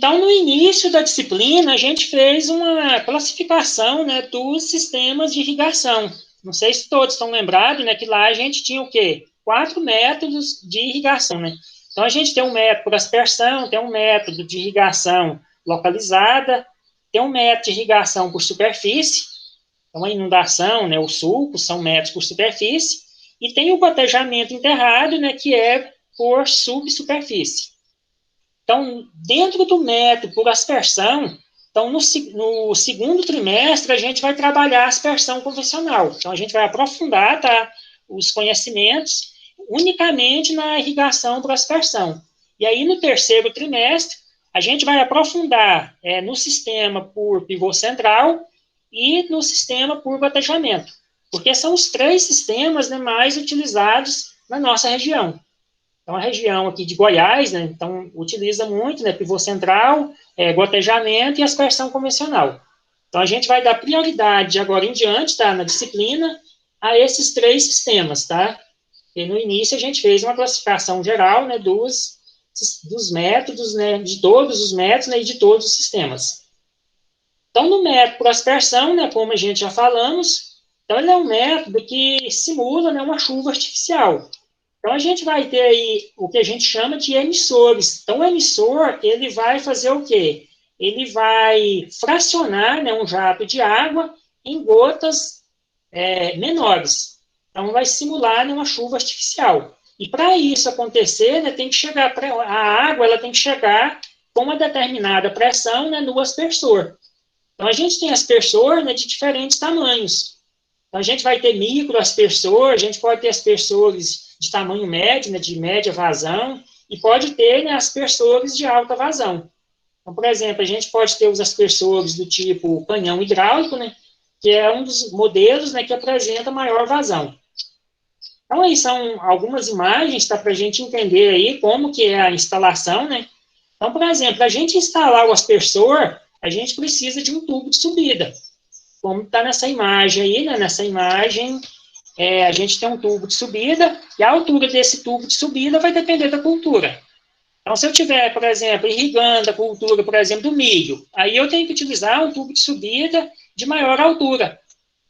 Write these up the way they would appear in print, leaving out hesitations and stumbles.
Então, no início da disciplina, a gente fez uma classificação, né, dos sistemas de irrigação. Não sei se todos estão lembrados, né, que lá a gente tinha o quê? 4 métodos de irrigação, né? Então, a gente tem um método por aspersão, tem um método de irrigação localizada, tem um método de irrigação por superfície, então a inundação, né, os sulcos são métodos por superfície, e tem o gotejamento enterrado, né, que é por subsuperfície. Então, dentro do método por aspersão, então, no segundo trimestre, a gente vai trabalhar a aspersão convencional. Então, a gente vai aprofundar, tá, os conhecimentos unicamente na irrigação por aspersão. E aí, no terceiro trimestre, a gente vai aprofundar no sistema por pivô central e no sistema por gotejamento, porque são os 3 sistemas, né, mais utilizados na nossa região. Então, a região aqui de Goiás, né, então, utiliza muito, né, pivô central, gotejamento e aspersão convencional. Então, a gente vai dar prioridade de agora em diante, tá, na disciplina, a esses 3 sistemas, tá? E no início a gente fez uma classificação geral, né, dos métodos, né, de todos os métodos, né, e de todos os sistemas. Então, no método por aspersão, né, como a gente já falamos, então ele é um método que simula, né, uma chuva artificial. Então, a gente vai ter aí o que a gente chama de emissores. Então, o emissor, ele vai fazer o quê? Ele vai fracionar, né, um jato de água em gotas menores. Então, vai simular, né, uma chuva artificial. E para isso acontecer, né, tem que chegar, a água ela tem que chegar com uma determinada pressão, né, no aspersor. Então, a gente tem aspersor, né, de diferentes tamanhos. Então, a gente vai ter microaspersor, a gente pode ter aspersores de tamanho médio, né, de média vazão, e pode ter, né, aspersores de alta vazão. Então, por exemplo, a gente pode ter os aspersores do tipo canhão hidráulico, né, que é um dos modelos, né, que apresenta maior vazão. Então, aí são algumas imagens, tá, para a gente entender aí como que é a instalação, né. Então, por exemplo, para a gente instalar o aspersor, a gente precisa de um tubo de subida, como está nessa imagem aí, né, nessa imagem, a gente tem um tubo de subida, e a altura desse tubo de subida vai depender da cultura. Então, se eu tiver, por exemplo, irrigando a cultura, por exemplo, do milho, aí eu tenho que utilizar um tubo de subida de maior altura,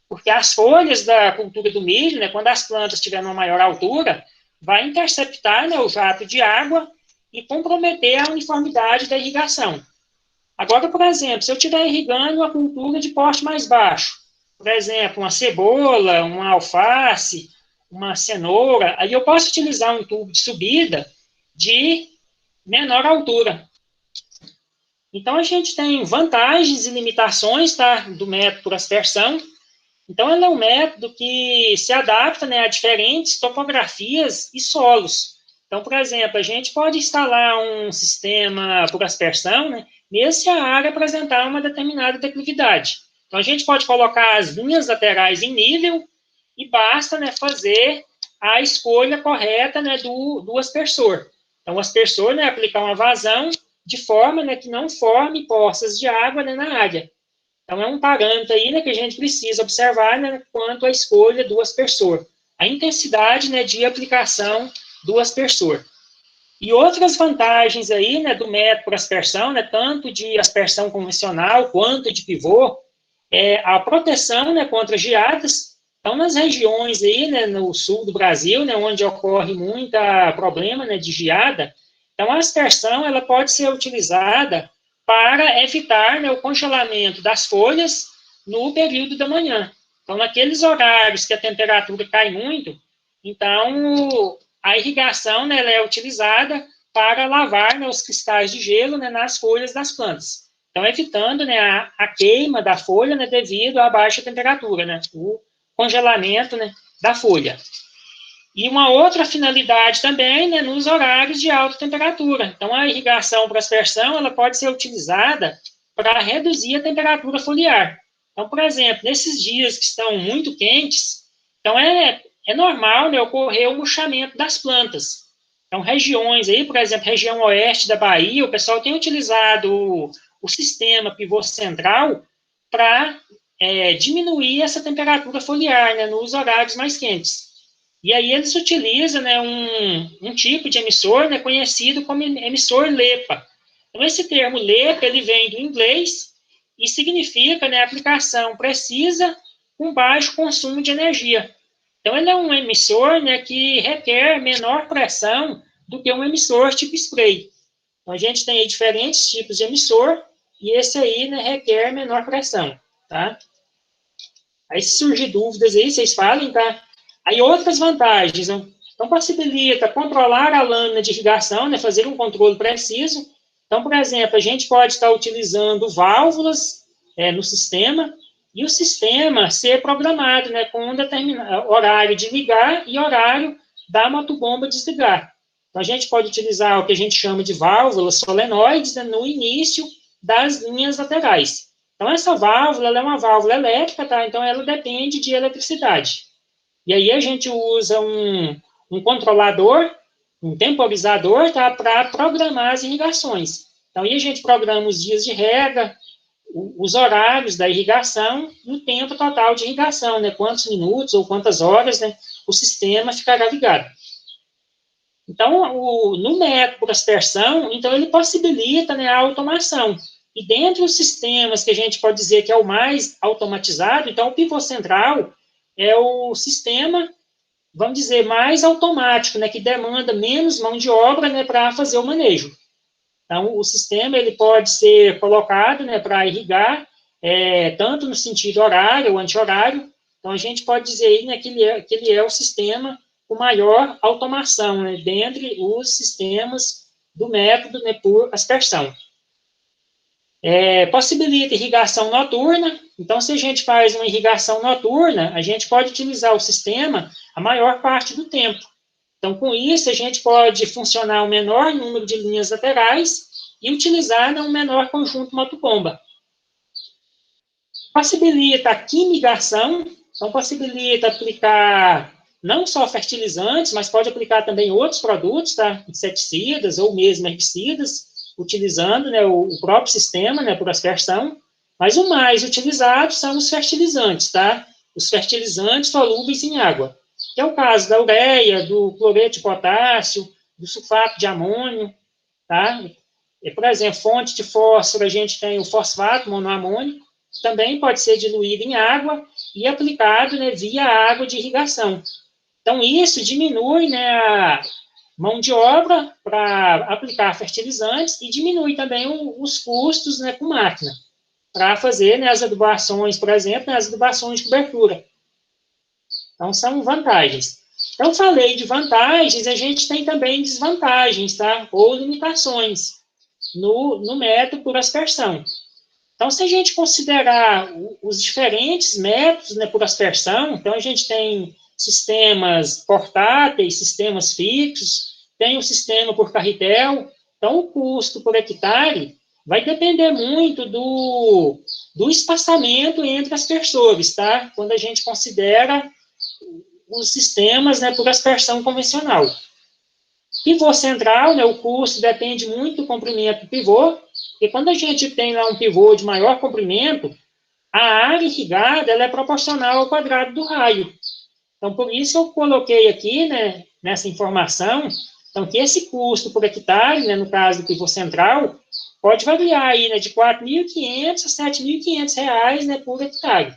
porque as folhas da cultura do milho, né, quando as plantas estiverem uma maior altura, vai interceptar, né, o jato de água e comprometer a uniformidade da irrigação. Agora, por exemplo, se eu estiver irrigando uma cultura de porte mais baixo, por exemplo, uma cebola, uma alface, uma cenoura, aí eu posso utilizar um tubo de subida de menor altura. Então, a gente tem vantagens e limitações, tá, do método por aspersão. Então, ele é um método que se adapta, né, a diferentes topografias e solos. Então, por exemplo, a gente pode instalar um sistema por aspersão, né, mesmo se a área apresentar uma determinada declividade. Então, a gente pode colocar as linhas laterais em nível e basta, né, fazer a escolha correta, né, do aspersor. Então, o aspersor, né, aplicar uma vazão de forma, né, que não forme poças de água, né, na área. Então, é um parâmetro aí, né, que a gente precisa observar, né, quanto à escolha do aspersor. A intensidade, né, de aplicação do aspersor. E outras vantagens aí, né, do método por aspersão, né, tanto de aspersão convencional quanto de pivô, é a proteção, né, contra geadas. Então, nas regiões aí, né, no sul do Brasil, né, onde ocorre muito problema, né, de geada, então a aspersão ela pode ser utilizada para evitar, né, o congelamento das folhas no período da manhã. Então, naqueles horários que a temperatura cai muito, então a irrigação, né, ela é utilizada para lavar, né, os cristais de gelo, né, nas folhas das plantas. Então, evitando, né, a queima da folha, né, devido à baixa temperatura, né, o congelamento, né, da folha. E uma outra finalidade também, né, nos horários de alta temperatura. Então, a irrigação por aspersão, ela pode ser utilizada para reduzir a temperatura foliar. Então, por exemplo, nesses dias que estão muito quentes, então é normal, né, ocorrer o murchamento das plantas. Então, regiões aí, por exemplo, região oeste da Bahia, o pessoal tem utilizado o sistema pivô central para diminuir essa temperatura foliar, né, nos horários mais quentes. E aí eles utilizam, né, um tipo de emissor, né, conhecido como emissor LEPA. Então, esse termo LEPA, ele vem do inglês e significa, né, aplicação precisa com baixo consumo de energia. Então, ele é um emissor, né, que requer menor pressão do que um emissor tipo spray. Então, a gente tem aí diferentes tipos de emissor, e esse aí, né, requer menor pressão, tá? Aí, se surgir dúvidas aí, vocês falem, tá? Aí, outras vantagens, né? Então, possibilita controlar a lâmina de irrigação, né, fazer um controle preciso. Então, por exemplo, a gente pode estar utilizando válvulas no sistema, e o sistema ser programado, né, com um determinado horário de ligar e horário da motobomba desligar. Então, a gente pode utilizar o que a gente chama de válvulas solenoides, né, no início das linhas laterais. Então, essa válvula, ela é uma válvula elétrica, tá? Então, ela depende de eletricidade. E aí, a gente usa um controlador, um temporizador, tá? Para programar as irrigações. Então, aí a gente programa os dias de rega, os horários da irrigação e o tempo total de irrigação, né? Quantos minutos ou quantas horas, né? O sistema ficará ligado. Então, no método por aspersão, então ele possibilita, né, a automação. E dentre os sistemas que a gente pode dizer que é o mais automatizado, então o pivô central é o sistema, vamos dizer, mais automático, né, que demanda menos mão de obra, né, para fazer o manejo. Então, o sistema ele pode ser colocado, né, para irrigar, tanto no sentido horário ou anti-horário. Então, a gente pode dizer aí, né, que ele é o sistema com maior automação, né, dentre os sistemas do método, né, por aspersão. Possibilita irrigação noturna. Então, se a gente faz uma irrigação noturna, a gente pode utilizar o sistema a maior parte do tempo. Então, com isso, a gente pode funcionar o menor número de linhas laterais e utilizar, né, um menor conjunto motobomba. Possibilita a quimigação, então possibilita aplicar não só fertilizantes, mas pode aplicar também outros produtos, tá? Inseticidas ou mesmo herbicidas, utilizando, né, o próprio sistema, né, por aspersão. Mas o mais utilizado são os fertilizantes, tá? Os fertilizantes solúveis em água, que é o caso da ureia, do cloreto de potássio, do sulfato de amônio, tá? Por exemplo, fonte de fósforo, a gente tem o fosfato monoamônico, também pode ser diluído em água e aplicado, né, via água de irrigação. Então, isso diminui, né, a mão de obra para aplicar fertilizantes e diminui também os custos, né, com máquina, para fazer, né, as adubações, por exemplo, né, as adubações de cobertura. Então, são vantagens. Então, falei de vantagens, a gente tem também desvantagens, tá? Ou limitações no método por aspersão. Então, se a gente considerar os diferentes métodos, né, por aspersão, então a gente tem sistemas portáteis, sistemas fixos, tem o sistema por carretel, então o custo por hectare vai depender muito do espaçamento entre aspersores, tá? Quando a gente considera os sistemas, né, por aspersão convencional. Pivô central, né, o custo depende muito do comprimento do pivô, e quando a gente tem lá um pivô de maior comprimento, a área irrigada ela é proporcional ao quadrado do raio. Então, por isso eu coloquei aqui, né, nessa informação, então, que esse custo por hectare, né, no caso do pivô central, pode variar aí, né, de R$ 4.500 a R$ 7.500, né, por hectare.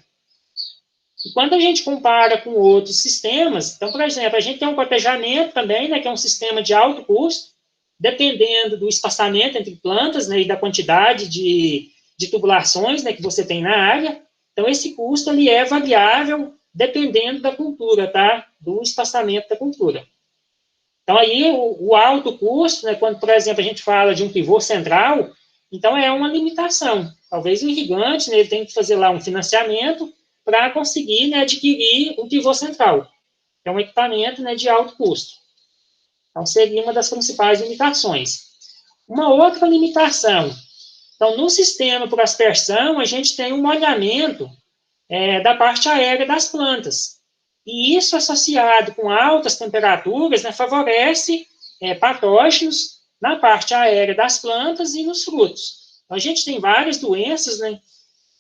E quando a gente compara com outros sistemas, então, por exemplo, a gente tem um cotejamento também, né, que é um sistema de alto custo, dependendo do espaçamento entre plantas, né, e da quantidade de tubulações, né, que você tem na área. Então, esse custo ele é variável dependendo da cultura, tá? Do espaçamento da cultura. Então, aí, o alto custo, né, quando, por exemplo, a gente fala de um pivô central, então é uma limitação. Talvez o irrigante, né, ele tem que fazer lá um financiamento para conseguir, né, adquirir um pivô central, que é um equipamento, né, de alto custo. Então, seria uma das principais limitações. Uma outra limitação, então, no sistema por aspersão, a gente tem um molhamento da parte aérea das plantas. E isso, associado com altas temperaturas, né, favorece patógenos na parte aérea das plantas e nos frutos. Então, a gente tem várias doenças, né,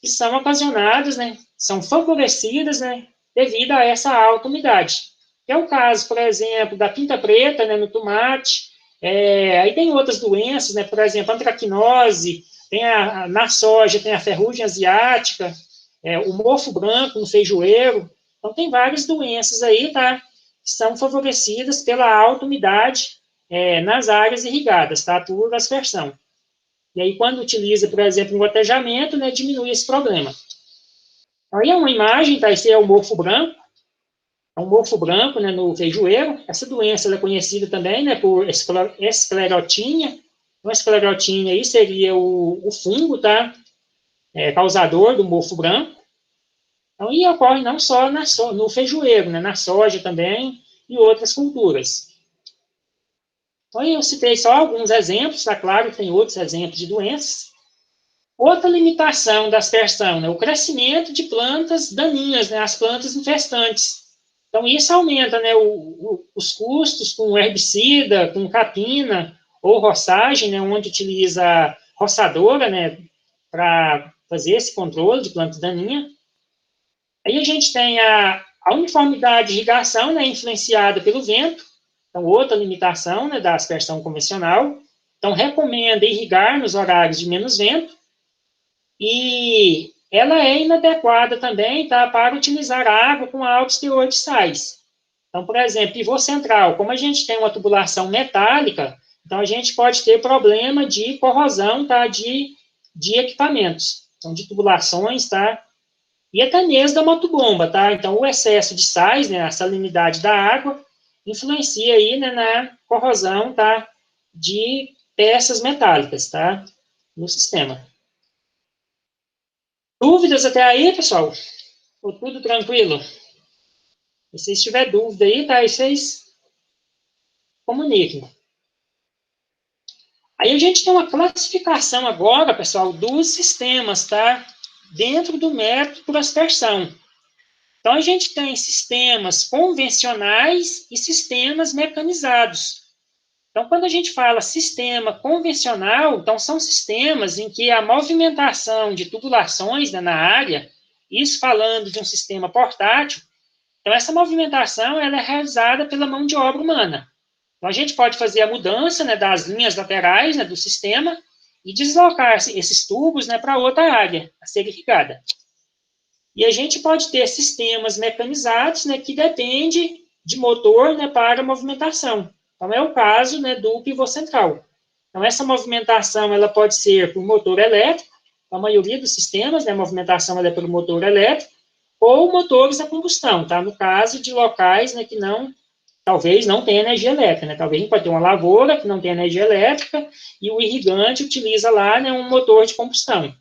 que são ocasionadas, né, são favorecidas, né, devido a essa alta umidade. Que é o caso, por exemplo, da pinta preta, né, no tomate, Aí tem outras doenças, né? Por exemplo, antracnose, na soja tem a ferrugem asiática, o mofo branco no feijoeiro. Então, tem várias doenças aí, tá? Que são favorecidas pela alta umidade nas áreas irrigadas, tá? Por aspersão. E aí, quando utiliza, por exemplo, um gotejamento, né, diminui esse problema. Aí é uma imagem, tá? Esse é o mofo branco. É um mofo branco, né, no feijoeiro. Essa doença é conhecida também, né, por esclerotínia. Uma esclerotínia aí seria o fungo, tá? Causador do mofo branco. Então, e ocorre não só no feijoeiro, né, na soja também e outras culturas. Então, eu citei só alguns exemplos, tá claro que tem outros exemplos de doenças. Outra limitação da aspersão, né, o crescimento de plantas daninhas, né, as plantas infestantes. Então, isso aumenta, né, os custos com herbicida, com capina ou roçagem, né, onde utiliza roçadora, né, para fazer esse controle de planta daninha. Aí a gente tem a uniformidade de irrigação, né, influenciada pelo vento. Então, outra limitação, né, da aspersão convencional. Então, recomenda irrigar nos horários de menos vento. E ela é inadequada também, tá, para utilizar água com altos teores de sais. Então, por exemplo, pivô central, como a gente tem uma tubulação metálica, então a gente pode ter problema de corrosão, tá, de equipamentos. Então, de tubulações, tá, e até mesmo da motobomba, tá? Então, o excesso de sais, né, a salinidade da água, influencia aí, né, na corrosão, tá, de peças metálicas, tá, no sistema. Dúvidas até aí, pessoal? Ou tudo tranquilo? Se tiver dúvida aí, tá, aí vocês comuniquem. Aí a gente tem uma classificação agora, pessoal, dos sistemas, tá? Dentro do método por aspersão. Então, a gente tem sistemas convencionais e sistemas mecanizados. Então, quando a gente fala sistema convencional, então são sistemas em que a movimentação de tubulações, né, na área, isso falando de um sistema portátil, então essa movimentação ela é realizada pela mão de obra humana. Então, a gente pode fazer a mudança, né, das linhas laterais, né, do sistema e deslocar esses tubos, né, para outra área a ser irrigada. E a gente pode ter sistemas mecanizados, né, que depende de motor, né, para a movimentação. Então, é o caso, né, do pivô central. Então, essa movimentação ela pode ser por motor elétrico, a maioria dos sistemas, né, a movimentação ela é pelo motor elétrico, ou motores a combustão, tá? No caso de locais, né, que talvez não tenha energia elétrica, né? Talvez a gente pode ter uma lavoura que não tem energia elétrica e o irrigante utiliza lá, né, um motor de combustão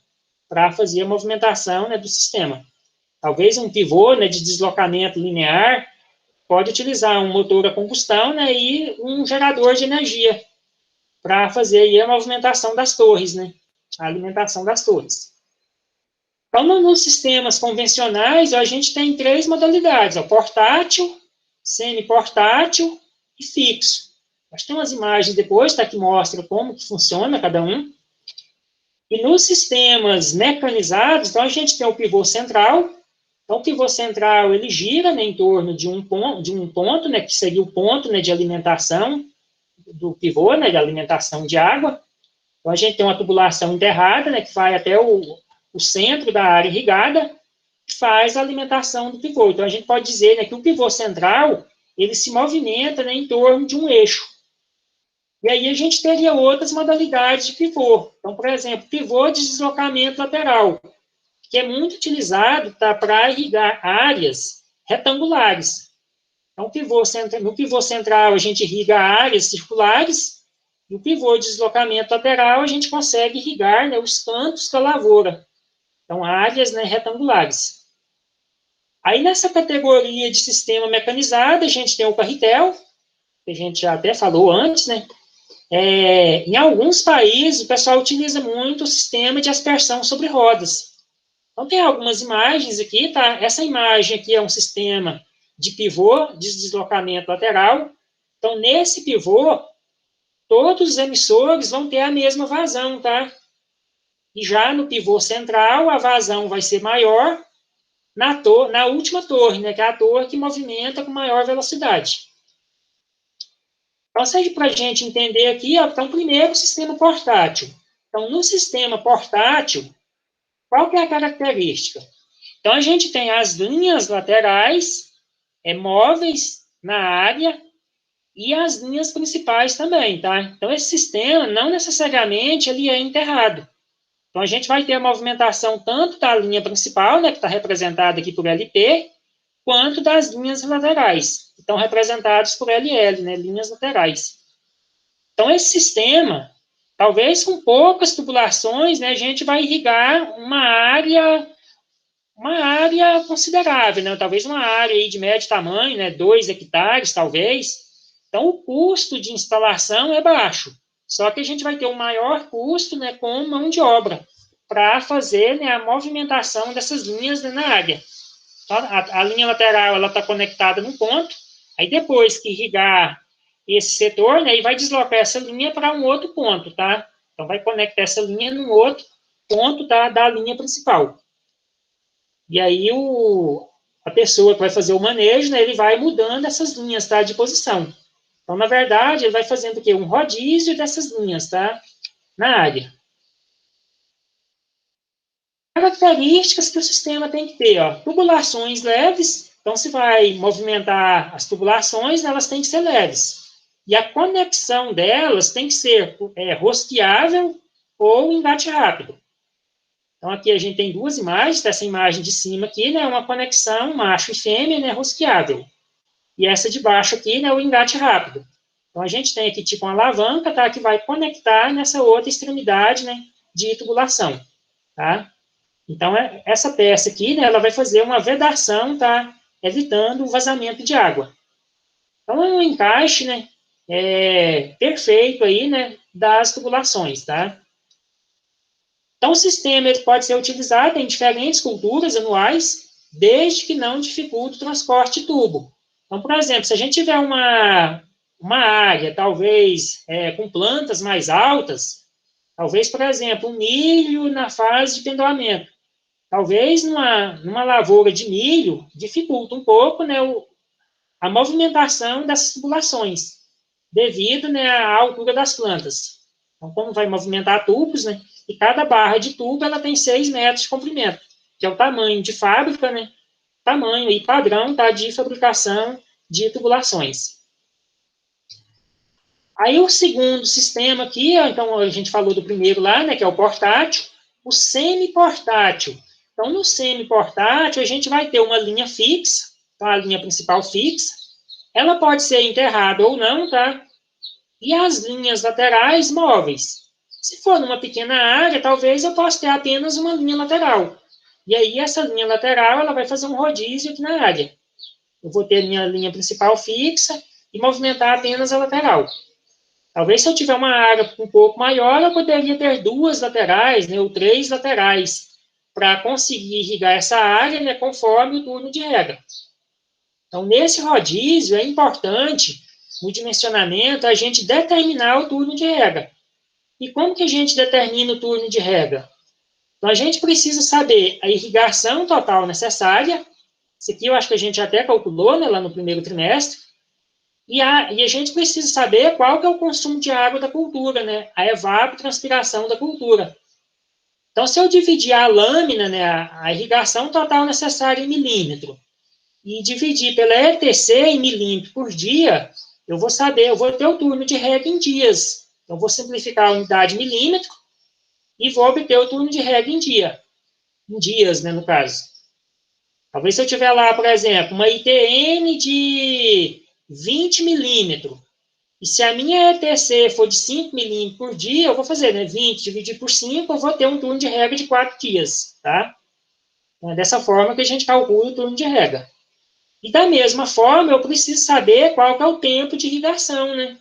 para fazer a movimentação, né, do sistema. Talvez um pivô, né, de deslocamento linear pode utilizar um motor a combustão, né, e um gerador de energia para fazer aí a movimentação das torres, né, a alimentação das torres. Então, nos sistemas convencionais, a gente tem três modalidades, ó, portátil, semi-portátil e fixo. Acho que tem umas imagens depois, tá, que mostram como que funciona cada um. E nos sistemas mecanizados, então a gente tem o pivô central. Então, o pivô central, ele gira, né, em torno de um ponto, né, que seria o ponto, né, de alimentação do pivô, né, de alimentação de água. Então, a gente tem uma tubulação enterrada, né, que vai até o centro da área irrigada, que faz a alimentação do pivô. Então, a gente pode dizer, né, que o pivô central, ele se movimenta, né, em torno de um eixo. E aí a gente teria outras modalidades de pivô. Então, por exemplo, pivô de deslocamento lateral, que é muito utilizado, tá, para irrigar áreas retangulares. Então, no pivô central, a gente irriga áreas circulares, e o pivô de deslocamento lateral, a gente consegue irrigar, né, os cantos da lavoura. Então, áreas, né, retangulares. Aí, nessa categoria de sistema mecanizado, a gente tem o carretel, que a gente já até falou antes, né? Em alguns países, o pessoal utiliza muito o sistema de aspersão sobre rodas. Então, tem algumas imagens aqui, tá? Essa imagem aqui é um sistema de pivô, de deslocamento lateral. Então, nesse pivô, todos os emissores vão ter a mesma vazão, tá? E já no pivô central, a vazão vai ser maior na última torre, né? Que é a torre que movimenta com maior velocidade. Então, serve para a gente entender aqui, ó, então, primeiro, o sistema portátil. Então, no sistema portátil, qual que é a característica? Então, a gente tem as linhas laterais, móveis na área, e as linhas principais também, tá? Então, esse sistema, não necessariamente, ele é enterrado. Então, a gente vai ter a movimentação tanto da linha principal, né, que está representada aqui por LP, quanto das linhas laterais, que estão representadas por LL, né, linhas laterais. Então, esse sistema, talvez com poucas tubulações, né, a gente vai irrigar uma área considerável, né, talvez uma área aí de médio tamanho, né, 2 hectares, talvez. Então, o custo de instalação é baixo, só que a gente vai ter um maior custo, né, com mão de obra, para fazer, né, a movimentação dessas linhas, né, na área. A linha lateral ela está conectada num ponto, aí depois que irrigar esse setor, né, ele vai deslocar essa linha para um outro ponto, tá? Então, vai conectar essa linha num outro ponto da linha principal. E aí, a pessoa que vai fazer o manejo, né, ele vai mudando essas linhas, tá, de posição. Então, na verdade, ele vai fazendo o quê? Um rodízio dessas linhas, tá? Na área. Características que o sistema tem que ter, ó. Tubulações leves, então se vai movimentar as tubulações, elas têm que ser leves. E a conexão delas tem que ser rosqueável ou engate rápido. Então aqui a gente tem duas imagens, essa imagem de cima aqui, né, uma conexão macho e fêmea, né, rosqueável. E essa de baixo aqui, né, o engate rápido. Então a gente tem aqui tipo uma alavanca, tá, que vai conectar nessa outra extremidade, né, de tubulação, tá? Então, essa peça aqui, né, ela vai fazer uma vedação, tá? Evitando o vazamento de água. Então, é um encaixe, né, perfeito aí, né, das tubulações, tá? Então, o sistema ele pode ser utilizado em diferentes culturas anuais, desde que não dificulte o transporte de tubo. Então, por exemplo, se a gente tiver uma área, talvez, com plantas mais altas, talvez, por exemplo, um milho na fase de pendoamento, talvez numa lavoura de milho dificulta um pouco, né, a movimentação dessas tubulações, devido, né, à altura das plantas. Então, como vai movimentar tubos, né, e cada barra de tubo ela tem 6 metros de comprimento, que é o tamanho de fábrica, né, tamanho e padrão, tá, de fabricação de tubulações. Aí o segundo sistema aqui, então a gente falou do primeiro lá, né, que é o portátil, o semi-portátil. Então, no semi-portátil, a gente vai ter uma linha fixa, tá? A linha principal fixa. Ela pode ser enterrada ou não, tá? E as linhas laterais móveis. Se for numa pequena área, talvez eu possa ter apenas uma linha lateral. E aí, essa linha lateral, ela vai fazer um rodízio aqui na área. Eu vou ter minha linha principal fixa e movimentar apenas a lateral. Talvez se eu tiver uma área um pouco maior, eu poderia ter duas laterais, né, ou três laterais, para conseguir irrigar essa área, né, conforme o turno de rega. Então, nesse rodízio, é importante, no dimensionamento, a gente determinar o turno de rega. E como que a gente determina o turno de rega? Então, a gente precisa saber a irrigação total necessária. Isso aqui eu acho que a gente até calculou, né, lá no primeiro trimestre. E a gente precisa saber qual que é o consumo de água da cultura, né? A evapotranspiração da cultura. Então, se eu dividir a lâmina, né, a irrigação total necessária em milímetro, e dividir pela ETC em milímetro por dia, eu vou saber, eu vou ter o turno de rega em dias. Então, vou simplificar a unidade milímetro e vou obter o turno de rega em dia. Em dias, né, no caso. Talvez se eu tiver lá, por exemplo, uma ITN de 20 milímetros, e se a minha ETC for de 5 milímetros por dia, eu vou fazer, né, 20 dividido por 5, eu vou ter um turno de rega de 4 dias, tá? Então, é dessa forma que a gente calcula o turno de rega. E da mesma forma, eu preciso saber qual que é o tempo de irrigação, né?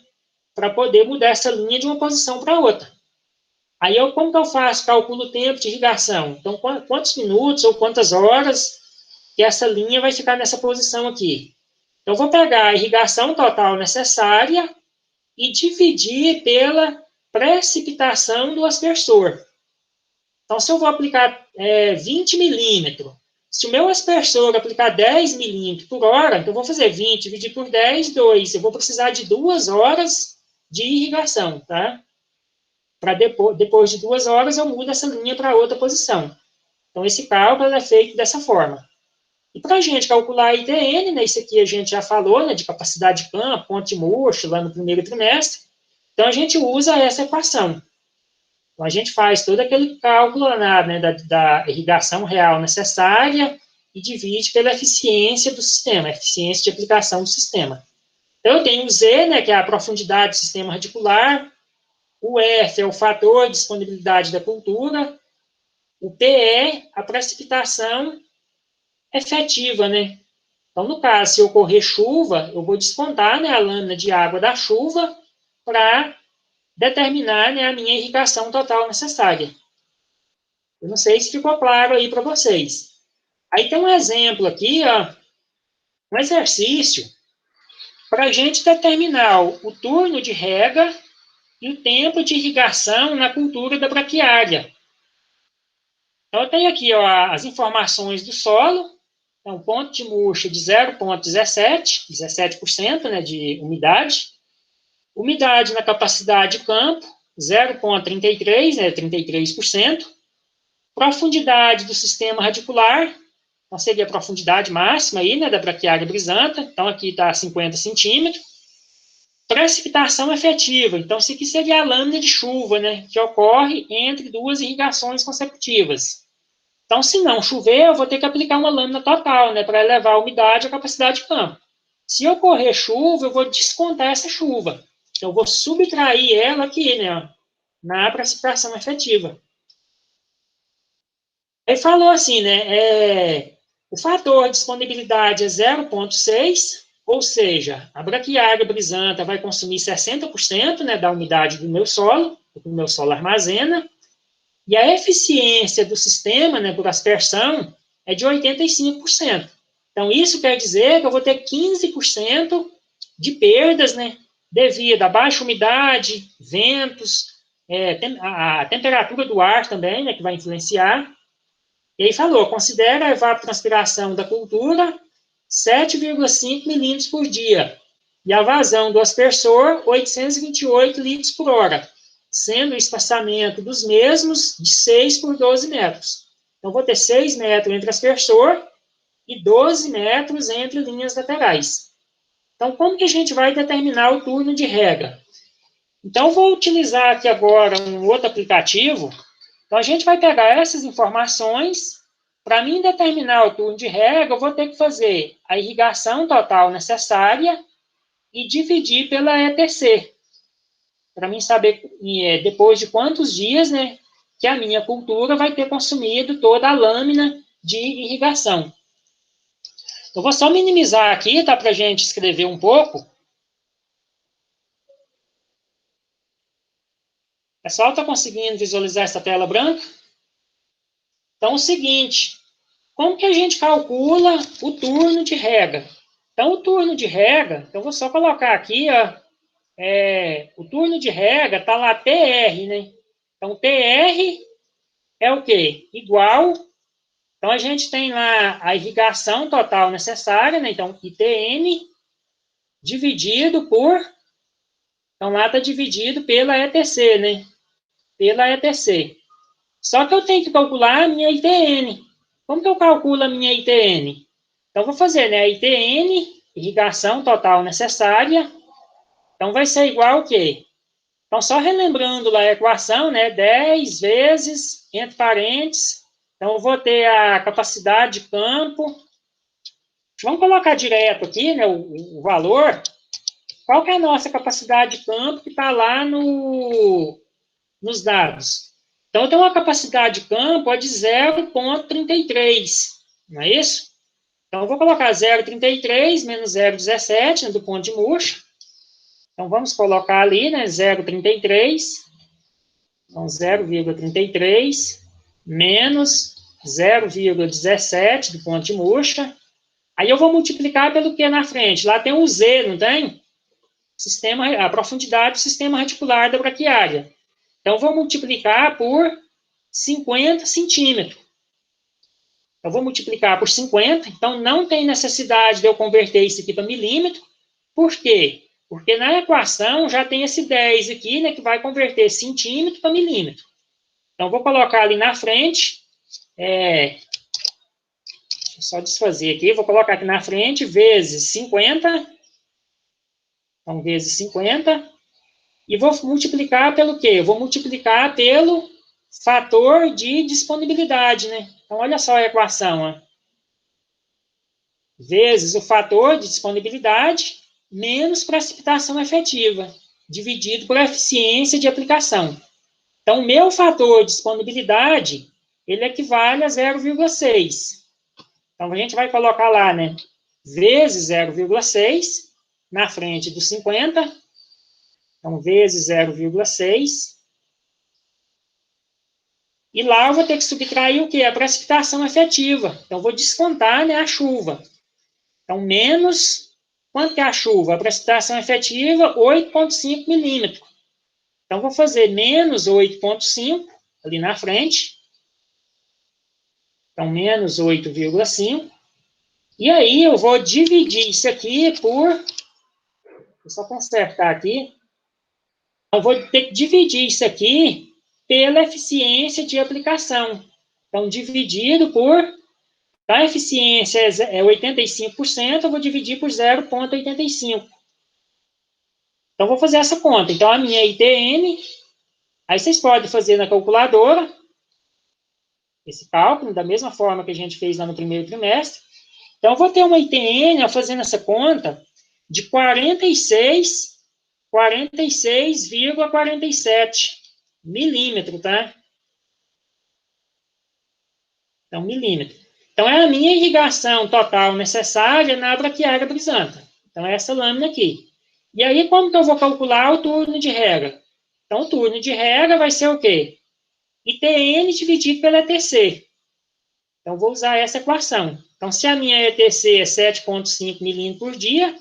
Para poder mudar essa linha de uma posição para outra. Aí, como que eu faço? Calculo o tempo de irrigação. Então, quantos minutos ou quantas horas que essa linha vai ficar nessa posição aqui. Eu vou pegar a irrigação total necessária e dividir pela precipitação do aspersor. Então, se eu vou aplicar 20 milímetros, Se o meu aspersor aplicar 10 milímetros por hora, então eu vou fazer 20, dividir por 10, 2. Eu vou precisar de 2 horas de irrigação, tá? Para depois de 2 horas, eu mudo essa linha para outra posição. Então, esse cálculo é feito dessa forma. E para a gente calcular a ITN, né, isso aqui a gente já falou, né, de capacidade de campo, ponto de murcho, lá no primeiro trimestre. Então, a gente usa essa equação. Então, a gente faz todo aquele cálculo lá, né, da irrigação real necessária e divide pela eficiência do sistema, eficiência de aplicação do sistema. Então, eu tenho o Z, né, que é a profundidade do sistema radicular, o F é o fator de disponibilidade da cultura, o PE, a precipitação efetiva, né? Então, no caso, se ocorrer chuva, eu vou descontar, né, a lâmina de água da chuva para determinar, né, a minha irrigação total necessária. Eu não sei se ficou claro aí para vocês. Aí tem um exemplo aqui, ó, um exercício para a gente determinar o turno de rega e o tempo de irrigação na cultura da braquiária. Então, eu tenho aqui, ó, as informações do solo. Então, ponto de murcho de 0,17, 17%, né, de umidade. Umidade na capacidade de campo, 0,33, né, 33%. Profundidade do sistema radicular, então seria a profundidade máxima aí, né, da braquiária brisanta. Então, aqui está 50 centímetros. Precipitação efetiva, então isso aqui seria a lâmina de chuva, né, que ocorre entre duas irrigações consecutivas. Então, se não chover, eu vou ter que aplicar uma lâmina total, né, para elevar a umidade e a capacidade de campo. Se ocorrer chuva, eu vou descontar essa chuva. Então, eu vou subtrair ela aqui, né, na precipitação efetiva. Aí falou assim, né, o fator de disponibilidade é 0,6, ou seja, a braquiária brisanta vai consumir 60%, né, da umidade do meu solo, que o meu solo armazena, e a eficiência do sistema, né, por aspersão, é de 85%. Então, isso quer dizer que eu vou ter 15% de perdas, né, devido a baixa umidade, ventos, a temperatura do ar também, né, que vai influenciar. E aí falou, considera a evapotranspiração da cultura 7,5 milímetros por dia e a vazão do aspersor 828 litros por hora, sendo o espaçamento dos mesmos de 6 por 12 metros. Então, vou ter 6 metros entre aspersor e 12 metros entre linhas laterais. Então, como que a gente vai determinar o turno de rega? Então, vou utilizar aqui agora um outro aplicativo. Então, a gente vai pegar essas informações. Para mim determinar o turno de rega, eu vou ter que fazer a irrigação total necessária e dividir pela ETC. Para mim saber depois de quantos dias, né, que a minha cultura vai ter consumido toda a lâmina de irrigação. Eu vou só minimizar aqui, tá, para a gente escrever um pouco. O pessoal está conseguindo visualizar essa tela branca? Então, é o seguinte, como que a gente calcula o turno de rega? Então, o turno de rega, eu vou só colocar aqui, ó, o turno de rega está lá TR, né? Então, TR é o quê? Igual. Então, a gente tem lá a irrigação total necessária, né? Então, ITN dividido por. Então, lá está dividido pela ETC, né? Pela ETC. Só que eu tenho que calcular a minha ITN. Como que eu calculo a minha ITN? Então, vou fazer, né? A ITN, irrigação total necessária. Então, vai ser igual o quê? Então, só relembrando lá a equação, né? 10 vezes, entre parênteses. Então, eu vou ter a capacidade de campo. Vamos colocar direto aqui, né? O valor. Qual que é a nossa capacidade de campo que está lá nos dados? Então, eu tenho uma capacidade de campo de 0,33, não é isso? Então, eu vou colocar 0,33 menos 0,17, né, do ponto de murcho. Então, vamos colocar ali, né, 0,33. Então, 0,33 menos 0,17 do ponto de murcha. Aí eu vou multiplicar pelo que na frente? Lá tem o Z, não tem? A profundidade do sistema radicular da braquiária. Então, vou multiplicar por 50 centímetros. Eu vou multiplicar por 50, então não tem necessidade de eu converter isso aqui para milímetro. Por quê? Porque na equação já tem esse 10 aqui, né, que vai converter centímetro para milímetro. Então, vou colocar ali na frente, deixa eu só desfazer aqui, vou colocar aqui na frente, vezes 50, então, vezes 50, e vou multiplicar pelo quê? Eu vou multiplicar pelo fator de disponibilidade, né? Então, olha só a equação, ó. Vezes o fator de disponibilidade menos precipitação efetiva, dividido por eficiência de aplicação. Então, o meu fator de disponibilidade, ele equivale a 0,6. Então, a gente vai colocar lá, né, vezes 0,6, na frente do 50. Então, vezes 0,6. E lá eu vou ter que subtrair o quê? A precipitação efetiva. Então, vou descontar, né, a chuva. Então, menos, quanto que é a chuva? A precipitação efetiva, 8,5 milímetros. Então, vou fazer menos 8,5 ali na frente. Então, menos 8,5. E aí, eu vou dividir isso aqui por... Vou só consertar aqui. Eu vou ter que dividir isso aqui pela eficiência de aplicação. Então, dividido por... A eficiência é 85%, eu vou dividir por 0,85. Então, vou fazer essa conta. Então, a minha ITN, aí vocês podem fazer na calculadora, esse cálculo, da mesma forma que a gente fez lá no primeiro trimestre. Então, eu vou ter uma ITN, fazendo essa conta, de 46,47 milímetros, tá? Então, milímetro. Então, é a minha irrigação total necessária na braquiária brisanta. Então, é essa lâmina aqui. E aí, como que eu vou calcular o turno de rega? Então, o turno de rega vai ser o quê? ITN dividido pela ETC. Então, vou usar essa equação. Então, se a minha ETC é 7,5 milímetros por dia,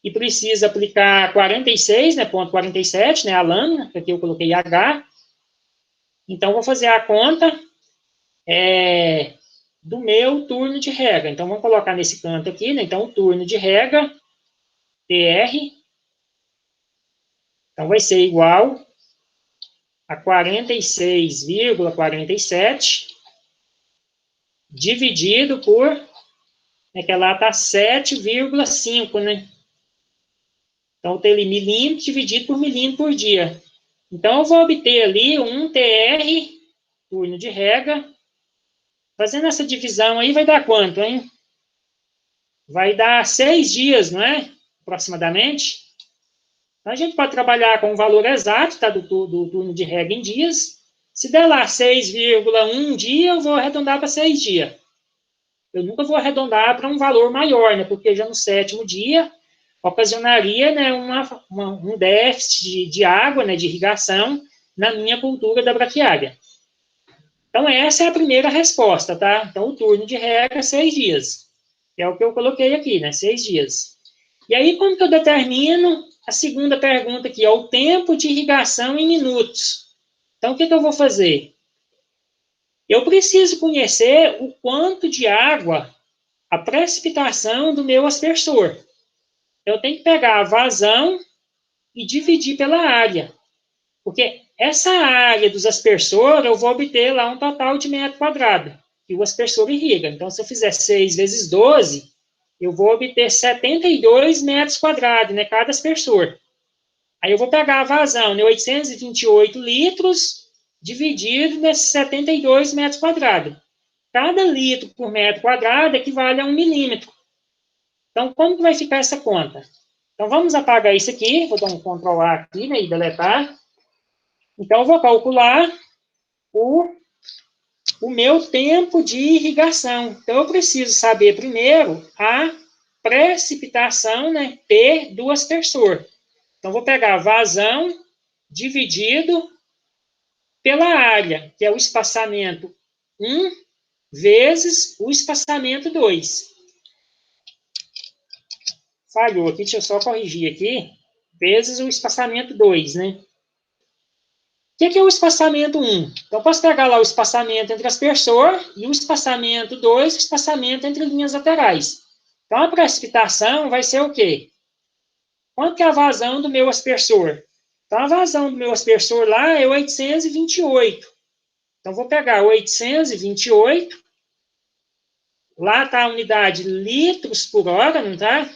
e precisa aplicar 46, né, ponto 47, né, a lâmina, que aqui eu coloquei H, então, vou fazer a conta do meu turno de rega. Então, vamos colocar nesse canto aqui, né, então, o turno de rega, TR, então, vai ser igual a 46,47 dividido por, né, que lá está 7,5, né? Então, tem ali milímetro dividido por milímetro por dia. Então, eu vou obter ali um TR, turno de rega. Fazendo essa divisão aí, vai dar quanto, hein? Vai dar 6 dias, não é? Aproximadamente. Então, a gente pode trabalhar com o valor exato, tá? Do turno de rega em dias. Se der lá 6,1 dia, eu vou arredondar para 6 dias. Eu nunca vou arredondar para um valor maior, né? Porque já no 7º dia ocasionaria, né, um déficit de água, né, de irrigação na minha cultura da braquiária. Então, essa é a primeira resposta, tá? Então, o turno de rega é 6 dias. É o que eu coloquei aqui, né? 6 dias. E aí, como que eu determino a segunda pergunta aqui? É o tempo de irrigação em minutos. Então, o que eu vou fazer? Eu preciso conhecer o quanto de água, a precipitação do meu aspersor. Eu tenho que pegar a vazão e dividir pela área. Porque essa área dos aspersores, eu vou obter lá um total de metro quadrado, que o aspersor irriga. Então, se eu fizer 6 vezes 12, eu vou obter 72 metros quadrados, né, cada aspersor. Aí eu vou pegar a vazão, né, 828 litros, dividido nesses 72 metros quadrados. Cada litro por metro quadrado equivale a 1 milímetro. Então, como que vai ficar essa conta? Então, vamos apagar isso aqui, vou dar um Ctrl A aqui, né, e deletar. Então, eu vou calcular o meu tempo de irrigação. Então, eu preciso saber primeiro a precipitação, né, P do aspersor. Então, vou pegar a vazão dividido pela área, que é o espaçamento 1 vezes o espaçamento 2. Falhou aqui, deixa eu só corrigir aqui. Vezes o espaçamento 2, né? que é o espaçamento 1? Então, eu posso pegar lá o espaçamento entre aspersor e o espaçamento 2, o espaçamento entre linhas laterais. Então, a precipitação vai ser o quê? Quanto que é a vazão do meu aspersor? Então, a vazão do meu aspersor lá é 828. Então, vou pegar 828. Lá está a unidade litros por hora, não está?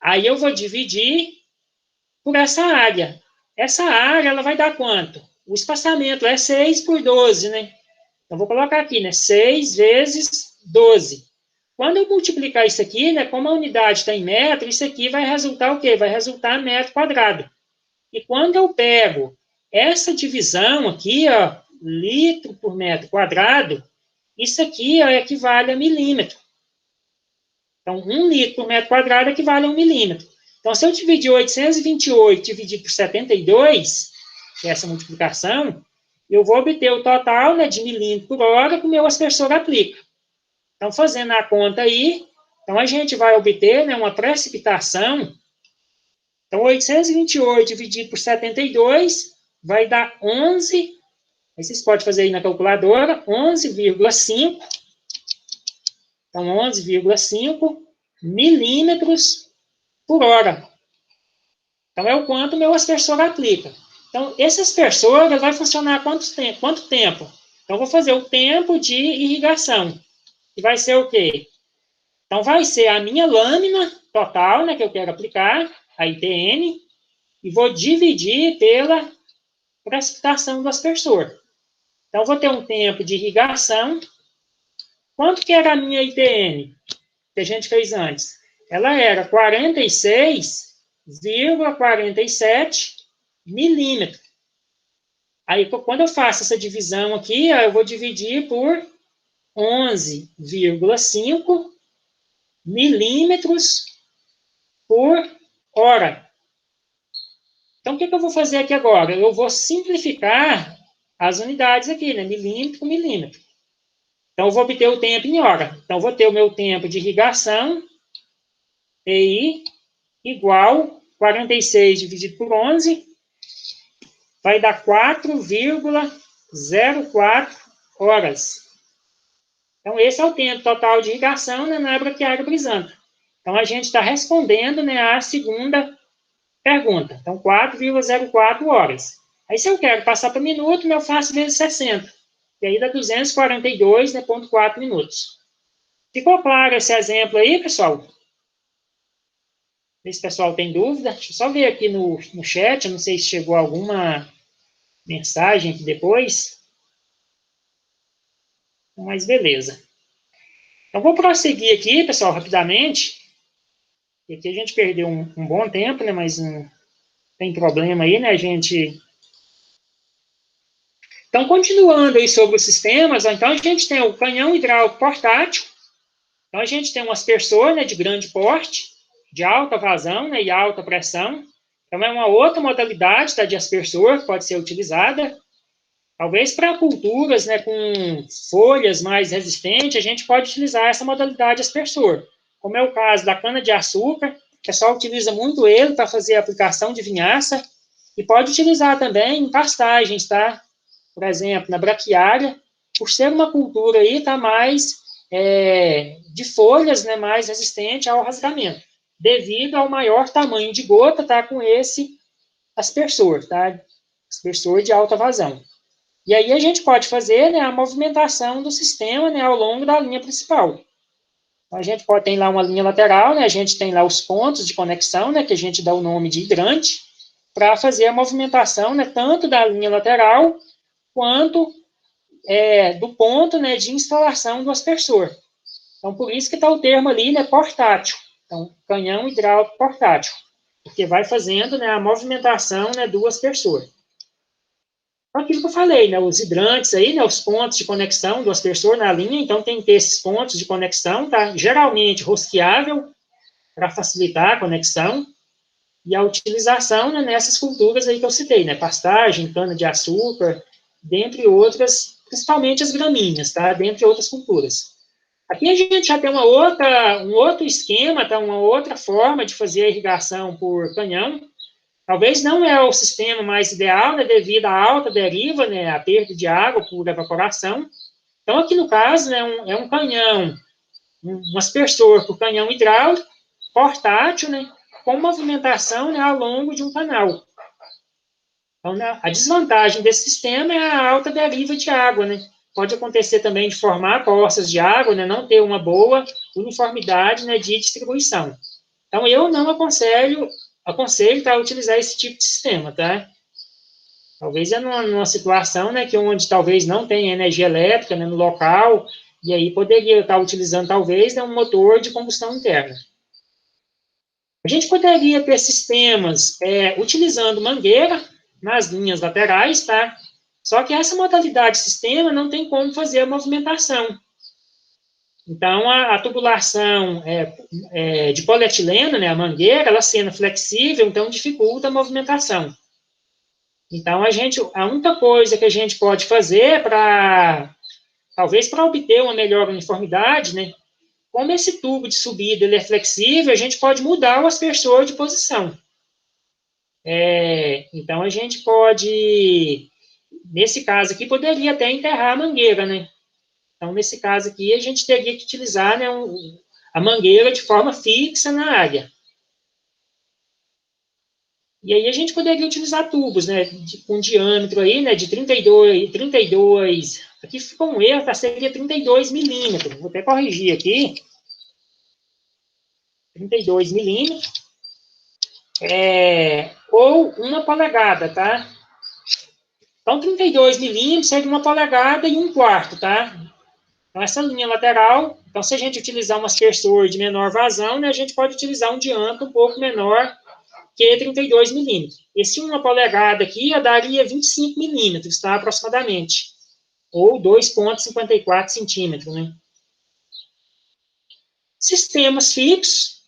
Aí eu vou dividir por essa área. Essa área, ela vai dar quanto? O espaçamento é 6 por 12, né? Então, vou colocar aqui, né? 6 vezes 12. Quando eu multiplicar isso aqui, né? Como a unidade está em metro, isso aqui vai resultar o quê? Vai resultar metro quadrado. E quando eu pego essa divisão aqui, ó, litro por metro quadrado, isso aqui ó, equivale a milímetro. Então, 1 litro por metro quadrado equivale a 1 milímetro. Então, se eu dividir 828 dividido por 72, que é essa multiplicação, eu vou obter o total, né, de milímetro por hora que o meu aspersor aplica. Então, fazendo a conta aí, então a gente vai obter, né, uma precipitação. Então, 828 dividido por 72 vai dar 11, aí vocês podem fazer aí na calculadora, 11,5. Então, 11,5 milímetros por hora. Então, é o quanto o meu aspersor aplica. Então, esse aspersor vai funcionar quanto tempo? Então, eu vou fazer o tempo de irrigação, que vai ser o quê? Então, vai ser a minha lâmina total, né, que eu quero aplicar, a ITN, e vou dividir pela precipitação do aspersor. Então, vou ter um tempo de irrigação. Quanto que era a minha ITN, que a gente fez antes? Ela era 46,47 milímetros. Aí, quando eu faço essa divisão aqui, eu vou dividir por 11,5 milímetros por hora. Então, o que eu vou fazer aqui agora? Eu vou simplificar as unidades aqui, né? Milímetro por milímetro. Então, eu vou obter o tempo em hora. Então, eu vou ter o meu tempo de irrigação, TI, igual 46 dividido por 11, vai dar 4,04 horas. Então, esse é o tempo total de irrigação, né, na braquiária brisanta. Então, a gente está respondendo, né, a segunda pergunta. Então, 4,04 horas. Aí, se eu quero passar para minuto, eu faço vezes 60. E aí dá 242,4 minutos. Ficou claro esse exemplo aí, pessoal? Se o pessoal tem dúvida. Deixa eu só ver aqui no chat, não sei se chegou alguma mensagem aqui depois. Mas beleza. Então, vou prosseguir aqui, pessoal, rapidamente. E aqui a gente perdeu um bom tempo, né? Mas não tem problema aí, né? A gente... Então, continuando aí sobre os sistemas, então a gente tem o canhão hidráulico portátil. Então, a gente tem um aspersor, né, de grande porte, de alta vazão, né, e alta pressão. Então, é uma outra modalidade, tá, de aspersor que pode ser utilizada. Talvez para culturas, né, com folhas mais resistentes, a gente pode utilizar essa modalidade de aspersor. Como é o caso da cana-de-açúcar, o pessoal utiliza muito ele para fazer a aplicação de vinhaça, e pode utilizar também em pastagens, tá? Por exemplo, na braquiária, por ser uma cultura aí, tá mais de folhas, né, mais resistente ao rasgamento, devido ao maior tamanho de gota, tá, com esse aspersor, tá? Aspersor de alta vazão. E aí a gente pode fazer, né, a movimentação do sistema, né, ao longo da linha principal. Então, a gente pode ter lá uma linha lateral, né, a gente tem lá os pontos de conexão, né, que a gente dá o nome de hidrante, para fazer a movimentação, né, tanto da linha lateral, quanto do ponto, né, de instalação do aspersor. Então, por isso que está o termo ali, né, portátil. Então, canhão hidráulico portátil, porque vai fazendo, né, a movimentação, né, do aspersor. Aquilo que eu falei, né, os hidrantes aí, né, os pontos de conexão do aspersor na linha, então tem que ter esses pontos de conexão, tá? Geralmente rosqueável, para facilitar a conexão, e a utilização, né, nessas culturas aí que eu citei, né, pastagem, cana-de-açúcar, dentre outras, principalmente as gramíneas, tá? Dentre outras culturas. Aqui a gente já tem um outro esquema, tá? Uma outra forma de fazer a irrigação por canhão, Talvez não é o sistema mais ideal, né, devido à alta deriva, né, a perda de água por evaporação. Então, aqui no caso, né, é um canhão, um aspersor por canhão hidráulico, portátil, né, com movimentação, né, ao longo de um canal. Então, né, a desvantagem desse sistema é a alta deriva de água, né? Pode acontecer também de formar poças de água, né, não ter uma boa uniformidade, né, de distribuição. Então, eu não aconselho para utilizar esse tipo de sistema, tá? Talvez é numa situação, né, que onde talvez não tenha energia elétrica, né, no local, e aí poderia estar utilizando, talvez, né, um motor de combustão interna. A gente poderia ter sistemas utilizando mangueira nas linhas laterais, tá? Só que essa modalidade de sistema não tem como fazer a movimentação. Então, a tubulação de polietileno, né, a mangueira, ela sendo flexível, então dificulta a movimentação. Então, a única coisa que a gente pode fazer talvez para obter uma melhor uniformidade, né, como esse tubo de subida ele é flexível, a gente pode mudar o aspersor de posição. Então, a gente pode, nesse caso aqui, poderia até enterrar a mangueira, né? Então, nesse caso aqui, a gente teria que utilizar, né, a mangueira de forma fixa na área. E aí a gente poderia utilizar tubos, né, com diâmetro aí, né, de 32, aqui ficou um erro, tá, seria 32 milímetros, vou até corrigir aqui, 32 milímetros, ou 1 polegada, tá? Então, 32 milímetros seria 1 polegada e 1/4, tá? Então, essa linha lateral, então, se a gente utilizar um aspersor de menor vazão, né, a gente pode utilizar um diâmetro um pouco menor que 32 milímetros. Esse 1 polegada aqui daria 25 milímetros, tá, aproximadamente. Ou 2,54 centímetros, né? Sistemas fixos.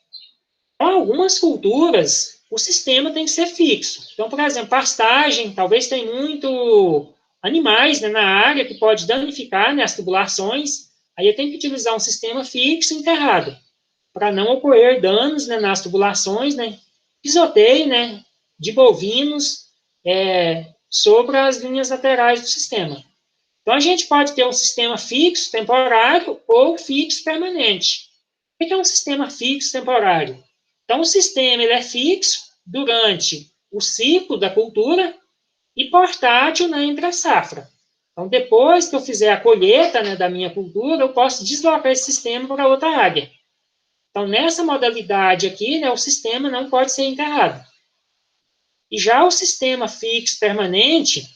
Algumas culturas, o sistema tem que ser fixo. Então, por exemplo, pastagem, talvez tem muito animais, né, na área que pode danificar, né, as tubulações. Aí eu tenho que utilizar um sistema fixo enterrado, para não ocorrer danos, né, nas tubulações, né, pisoteio, né, de bovinos sobre as linhas laterais do sistema. Então, a gente pode ter um sistema fixo, temporário, ou fixo, permanente. O que é um sistema fixo, temporário? Então, o sistema ele é fixo durante o ciclo da cultura e portátil, né, entre a safra. Então, depois que eu fizer a colheita, né, da minha cultura, eu posso deslocar esse sistema para outra área. Então, nessa modalidade aqui, né, o sistema não pode ser enterrado. E já o sistema fixo permanente,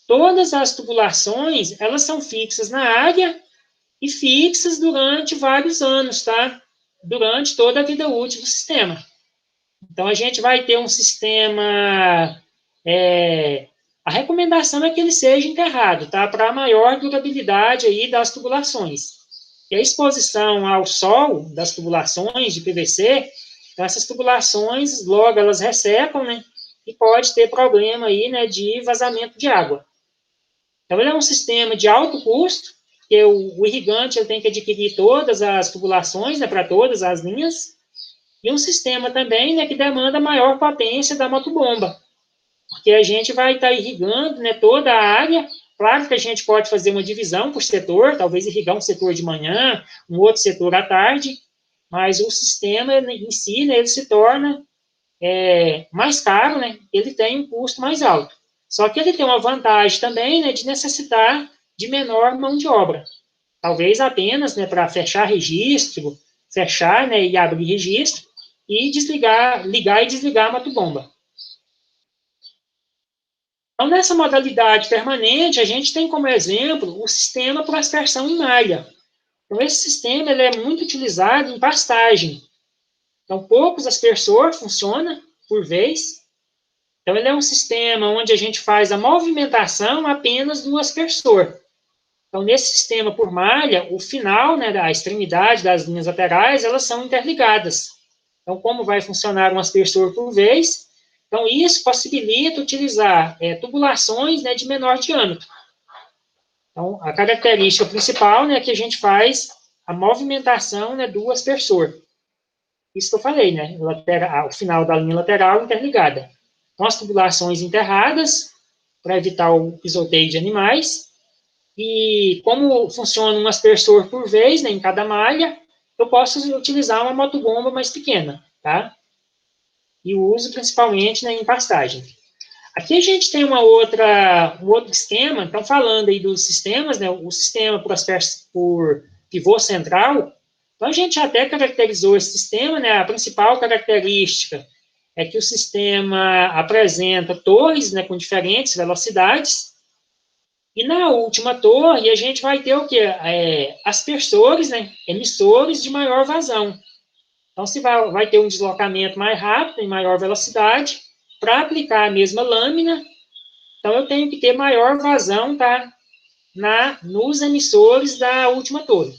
todas as tubulações, elas são fixas na área e fixas durante vários anos, tá? Durante toda a vida útil do sistema. Então, a gente vai ter um sistema... a recomendação é que ele seja enterrado, tá? Para maior durabilidade aí das tubulações. E a exposição ao sol das tubulações de PVC, então essas tubulações, logo elas ressecam, né? E pode ter problema aí, né, de vazamento de água. Então, ele é um sistema de alto custo, porque o irrigante ele tem que adquirir todas as tubulações, né, para todas as linhas, e um sistema também, né, que demanda maior potência da motobomba, porque a gente vai estar irrigando, né, toda a área. Claro que a gente pode fazer uma divisão por setor, talvez irrigar um setor de manhã, um outro setor à tarde, mas o sistema em si, né, ele se torna mais caro, né, ele tem um custo mais alto. Só que ele tem uma vantagem também, né, de necessitar de menor mão de obra. Talvez apenas, né, para fechar registro, fechar, né, e abrir registro, e ligar e desligar a motobomba. Então, nessa modalidade permanente, a gente tem como exemplo o sistema por aspersão em malha. Então, esse sistema ele é muito utilizado em pastagem. Então, poucos aspersor funciona por vez. Então, ele é um sistema onde a gente faz a movimentação apenas do aspersor. Então, nesse sistema por malha, o final, né, a extremidade das linhas laterais, elas são interligadas. Então, como vai funcionar um aspersor por vez? Então, isso possibilita utilizar tubulações, né, de menor diâmetro. Então, a característica principal, né, é que a gente faz a movimentação, né, do aspersor. Isso que eu falei, né, o final da linha lateral interligada. com as tubulações enterradas, para evitar o pisoteio de animais. E como funciona um aspersor por vez, né, em cada malha, eu posso utilizar uma motobomba mais pequena, tá? E uso principalmente, né, em pastagem. Aqui a gente tem um outro esquema, então falando aí dos sistemas, né, o sistema por pivô central, então a gente até caracterizou esse sistema, né, a principal característica é que o sistema apresenta torres, né, com diferentes velocidades, e na última torre a gente vai ter o quê? Aspersores, né, emissores de maior vazão. Então, se vai ter um deslocamento mais rápido, em maior velocidade, para aplicar a mesma lâmina, então eu tenho que ter maior vazão, tá? Nos emissores da última torre.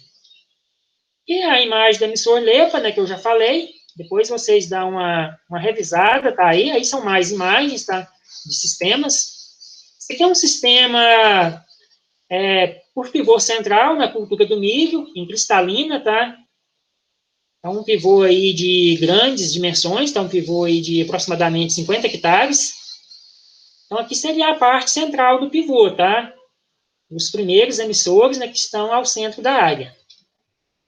E a imagem do emissor LEPA, né, que eu já falei, depois vocês dão uma revisada, tá aí, aí são mais imagens, tá? De sistemas. Esse aqui é um sistema por pivô central na cultura do milho, em cristalina, tá? É um pivô aí de grandes dimensões, tá? Um pivô aí de aproximadamente 50 hectares. Então, aqui seria a parte central do pivô, tá? Os primeiros emissores, né, que estão ao centro da área.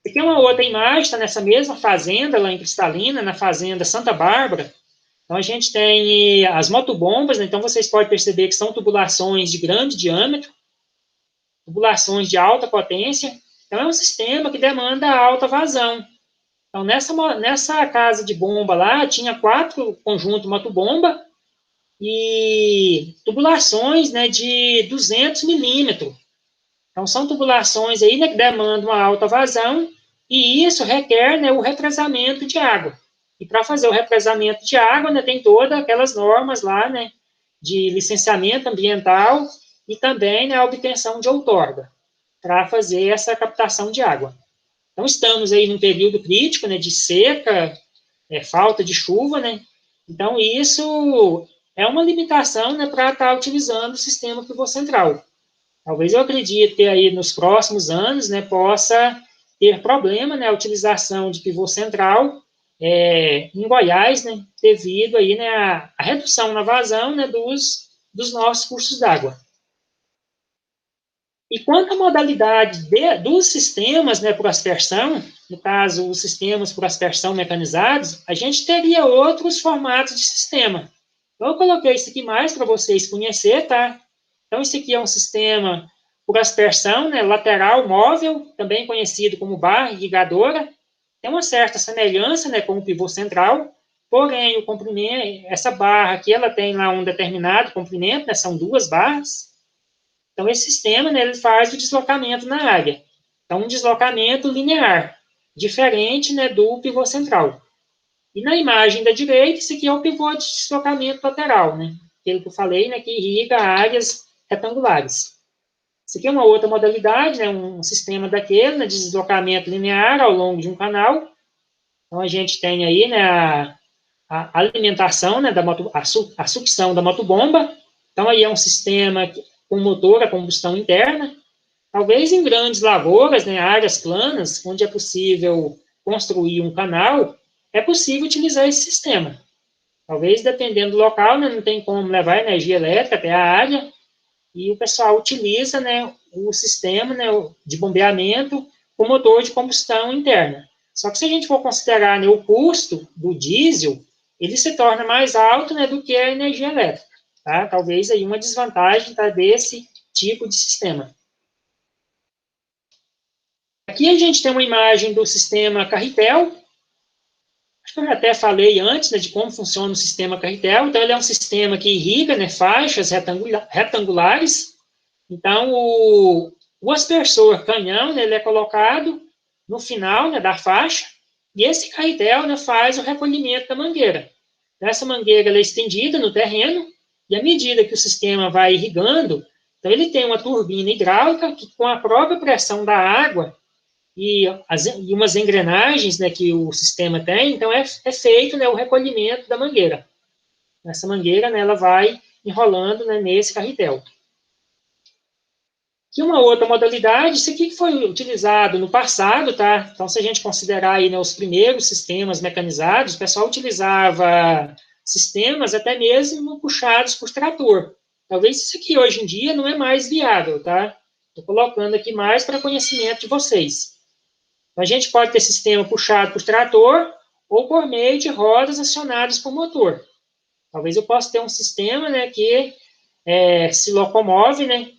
Aqui é uma outra imagem, está nessa mesma fazenda, lá em Cristalina, na fazenda Santa Bárbara. Então, a gente tem as motobombas, né? Então, vocês podem perceber que são tubulações de grande diâmetro, tubulações de alta potência. Então, é um sistema que demanda alta vazão. Então, nessa casa de bomba lá, tinha 4 conjuntos motobomba e tubulações, né, de 200 milímetros. Então, são tubulações aí, né, que demandam uma alta vazão e isso requer, né, o represamento de água. E para fazer o represamento de água, né, tem todas aquelas normas lá, né, de licenciamento ambiental e também, né, a obtenção de outorga para fazer essa captação de água. Então, estamos aí num período crítico, né, de seca, falta de chuva, né? Então, isso é uma limitação, né, para estar utilizando o sistema pivô central. Talvez eu acredite que aí nos próximos anos, né, possa ter problema, né, a utilização de pivô central em Goiás, né, devido aí, né, à redução na vazão, né, dos nossos cursos d'água. E quanto à modalidade dos sistemas, né, por aspersão, no caso, os sistemas por aspersão mecanizados, a gente teria outros formatos de sistema. Então, eu coloquei isso aqui mais para vocês conhecerem, tá? Então, esse aqui é um sistema por aspersão, né, lateral móvel, também conhecido como barra irrigadora. Tem uma certa semelhança, né, com o pivô central, porém, o comprimento, essa barra aqui, ela tem lá um determinado comprimento, né, são 2 barras. Então, esse sistema, né, ele faz o deslocamento na área. Então, um deslocamento linear, diferente, né, do pivô central. E na imagem da direita, esse aqui é o pivô de deslocamento lateral, né? Aquele que eu falei, né, que irriga áreas retangulares. Isso aqui é uma outra modalidade, né, um sistema daquele, né, de deslocamento linear ao longo de um canal. Então, a gente tem aí, né, a alimentação, né, a sucção da motobomba. Então, aí é um sistema com motor a combustão interna. Talvez em grandes lavouras, né, áreas planas, onde é possível construir um canal, é possível utilizar esse sistema. Talvez, dependendo do local, né, não tem como levar energia elétrica até a área, e o pessoal utiliza, né, o sistema, né, de bombeamento com motor de combustão interna. Só que se a gente for considerar, né, o custo do diesel, ele se torna mais alto, né, do que a energia elétrica. Tá? Talvez aí uma desvantagem, tá, desse tipo de sistema. Aqui a gente tem uma imagem do sistema Carretel. Acho que eu até falei antes, né, de como funciona o sistema Carretel. Então, ele é um sistema que irriga, né, faixas retangulares. Então, o aspersor canhão, né, ele é colocado no final, né, da faixa, e esse Carretel, né, faz o recolhimento da mangueira. Essa mangueira ela é estendida no terreno, e à medida que o sistema vai irrigando, então ele tem uma turbina hidráulica que, com a própria pressão da água, e umas engrenagens, né, que o sistema tem, então é feito, né, o recolhimento da mangueira. Essa mangueira, né, ela vai enrolando, né, nesse carretel. E uma outra modalidade, isso aqui que foi utilizado no passado, tá? Então, se a gente considerar aí, né, os primeiros sistemas mecanizados, o pessoal utilizava sistemas até mesmo puxados por trator. Talvez isso aqui hoje em dia não é mais viável, tá? Estou colocando aqui mais para conhecimento de vocês. Então, a gente pode ter sistema puxado por trator ou por meio de rodas acionadas por motor. Talvez eu possa ter um sistema, né, que se locomove, né,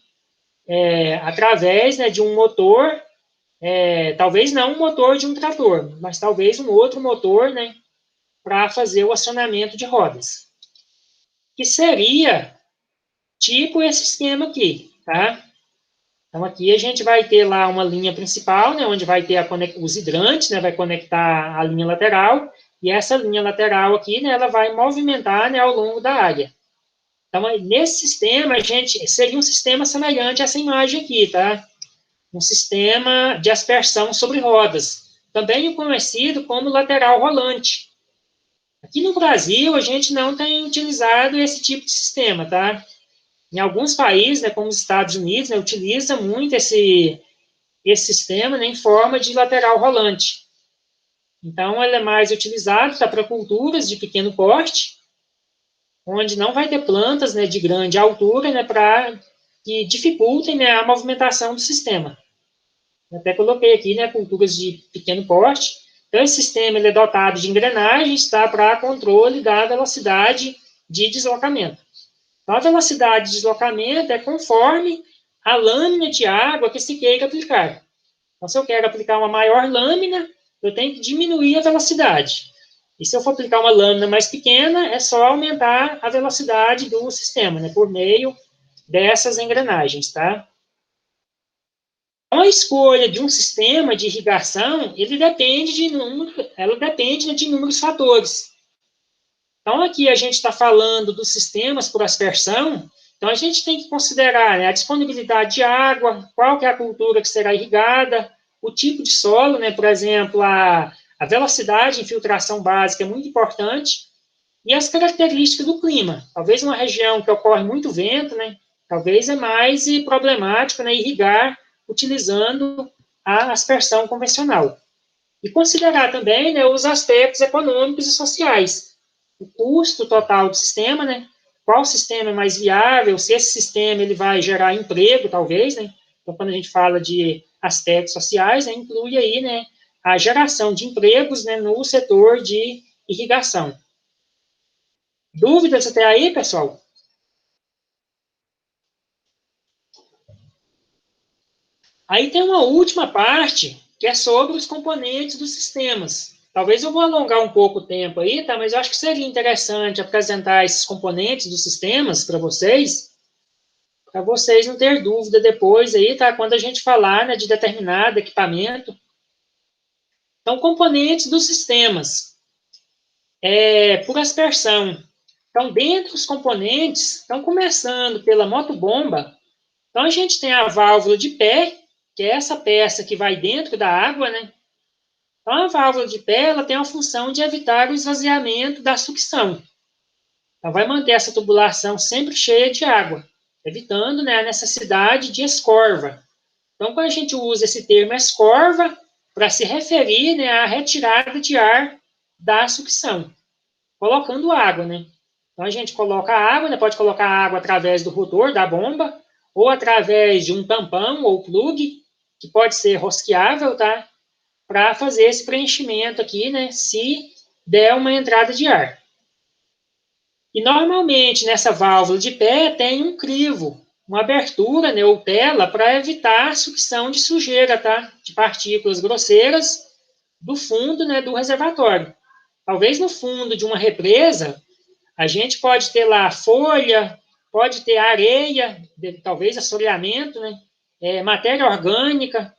através, né, de um motor, talvez não um motor de um trator, mas talvez um outro motor, né, para fazer o acionamento de rodas. Que seria tipo esse esquema aqui, tá? Então, aqui a gente vai ter lá uma linha principal, né, onde vai ter os hidrantes, né, vai conectar a linha lateral, e essa linha lateral aqui, né, ela vai movimentar, né, ao longo da área. Então, nesse sistema, a gente seria um sistema semelhante a essa imagem aqui, tá? Um sistema de aspersão sobre rodas, também conhecido como lateral rolante. Aqui no Brasil, a gente não tem utilizado esse tipo de sistema, tá? Em alguns países, né, como os Estados Unidos, né, utiliza muito esse sistema, né, em forma de lateral rolante. Então, ele é mais utilizado para culturas de pequeno porte, onde não vai ter plantas, né, de grande altura, né, para que dificultem, né, a movimentação do sistema. Eu até coloquei aqui, né, culturas de pequeno porte. Então, esse sistema ele é dotado de engrenagens, tá, para controle da velocidade de deslocamento. Então, a velocidade de deslocamento é conforme a lâmina de água que se queira aplicar. Então, se eu quero aplicar uma maior lâmina, eu tenho que diminuir a velocidade. E se eu for aplicar uma lâmina mais pequena, é só aumentar a velocidade do sistema, né, por meio dessas engrenagens, tá? Então, a escolha de um sistema de irrigação, ela depende de inúmeros fatores. Então, aqui a gente está falando dos sistemas por aspersão, então a gente tem que considerar, né, a disponibilidade de água, qual que é a cultura que será irrigada, o tipo de solo, né, por exemplo, a velocidade de infiltração básica é muito importante, e as características do clima. Talvez uma região que ocorre muito vento, né, talvez é mais problemático, né, irrigar utilizando a aspersão convencional. E considerar também, né, os aspectos econômicos e sociais. O custo total do sistema, né? Qual sistema é mais viável, se esse sistema ele vai gerar emprego, talvez, né? Então, quando a gente fala de aspectos sociais, né, inclui aí, né, a geração de empregos, né, no setor de irrigação. Dúvidas até aí, pessoal? Aí tem uma última parte, que é sobre os componentes dos sistemas. Talvez eu vou alongar um pouco o tempo aí, tá? Mas eu acho que seria interessante apresentar esses componentes dos sistemas para vocês não ter dúvida depois aí, tá? Quando a gente falar, né, de determinado equipamento. Então, componentes dos sistemas. Por aspersão. Então, dentro dos componentes, então, começando pela motobomba, então a gente tem a válvula de pé, que é essa peça que vai dentro da água, né? Então, a válvula de pé ela tem a função de evitar o esvaziamento da sucção. Ela vai manter essa tubulação sempre cheia de água, evitando, né, a necessidade de escorva. Então, quando a gente usa esse termo escorva, para se referir, né, à retirada de ar da sucção, colocando água, né? Então, a gente coloca água, né, pode colocar água através do rotor da bomba, ou através de um tampão ou plug, que pode ser rosqueável, tá? Para fazer esse preenchimento aqui, né, se der uma entrada de ar. E normalmente nessa válvula de pé tem um crivo, uma abertura, né, ou tela para evitar a sucção de sujeira, tá? De partículas grosseiras do fundo, né, do reservatório. Talvez no fundo de uma represa, a gente pode ter lá folha, pode ter areia, talvez assoreamento, né? Matéria orgânica,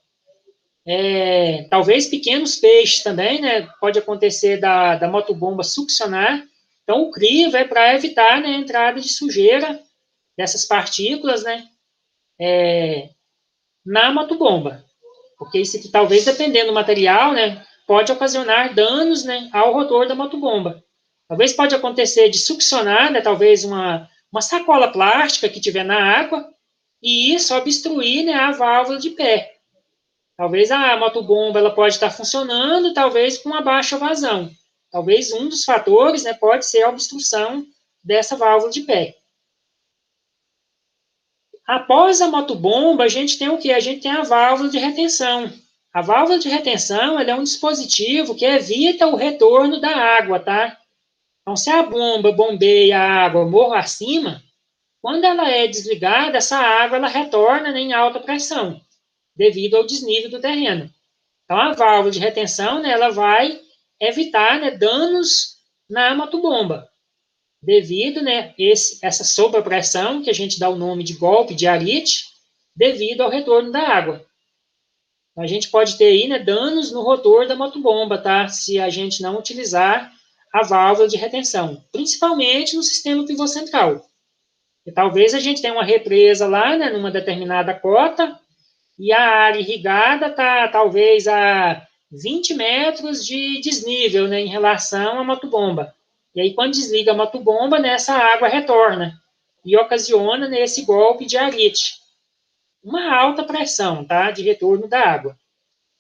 talvez pequenos peixes também, né? Pode acontecer da motobomba succionar. Então, o crivo é para evitar, né, a entrada de sujeira dessas partículas, né, na motobomba. Porque isso aqui, talvez, dependendo do material, né, pode ocasionar danos, né, ao rotor da motobomba. Talvez pode acontecer de succionar, né, talvez uma sacola plástica que tiver na água e isso obstruir, né, a válvula de pé. Talvez a motobomba ela pode estar funcionando, talvez com uma baixa vazão. Talvez um dos fatores, né, pode ser a obstrução dessa válvula de pé. Após a motobomba, a gente tem o quê? A gente tem a válvula de retenção. A válvula de retenção, ela é um dispositivo que evita o retorno da água, tá? Então, se a bomba bombeia a água morro acima, quando ela é desligada, essa água ela retorna, né, em alta pressão, devido ao desnível do terreno. Então, a válvula de retenção, né, ela vai evitar, né, danos na motobomba, devido, né, essa sobrepressão, que a gente dá o nome de golpe de arite, devido ao retorno da água. Então, a gente pode ter aí, né, danos no rotor da motobomba, tá? Se a gente não utilizar a válvula de retenção, principalmente no sistema pivô central. E talvez a gente tenha uma represa lá, né, numa determinada cota, e a área irrigada está talvez a 20 metros de desnível, né, em relação à motobomba. E aí, quando desliga a motobomba, né, essa água retorna e ocasiona, né, esse golpe de arite. Uma alta pressão, tá, de retorno da água,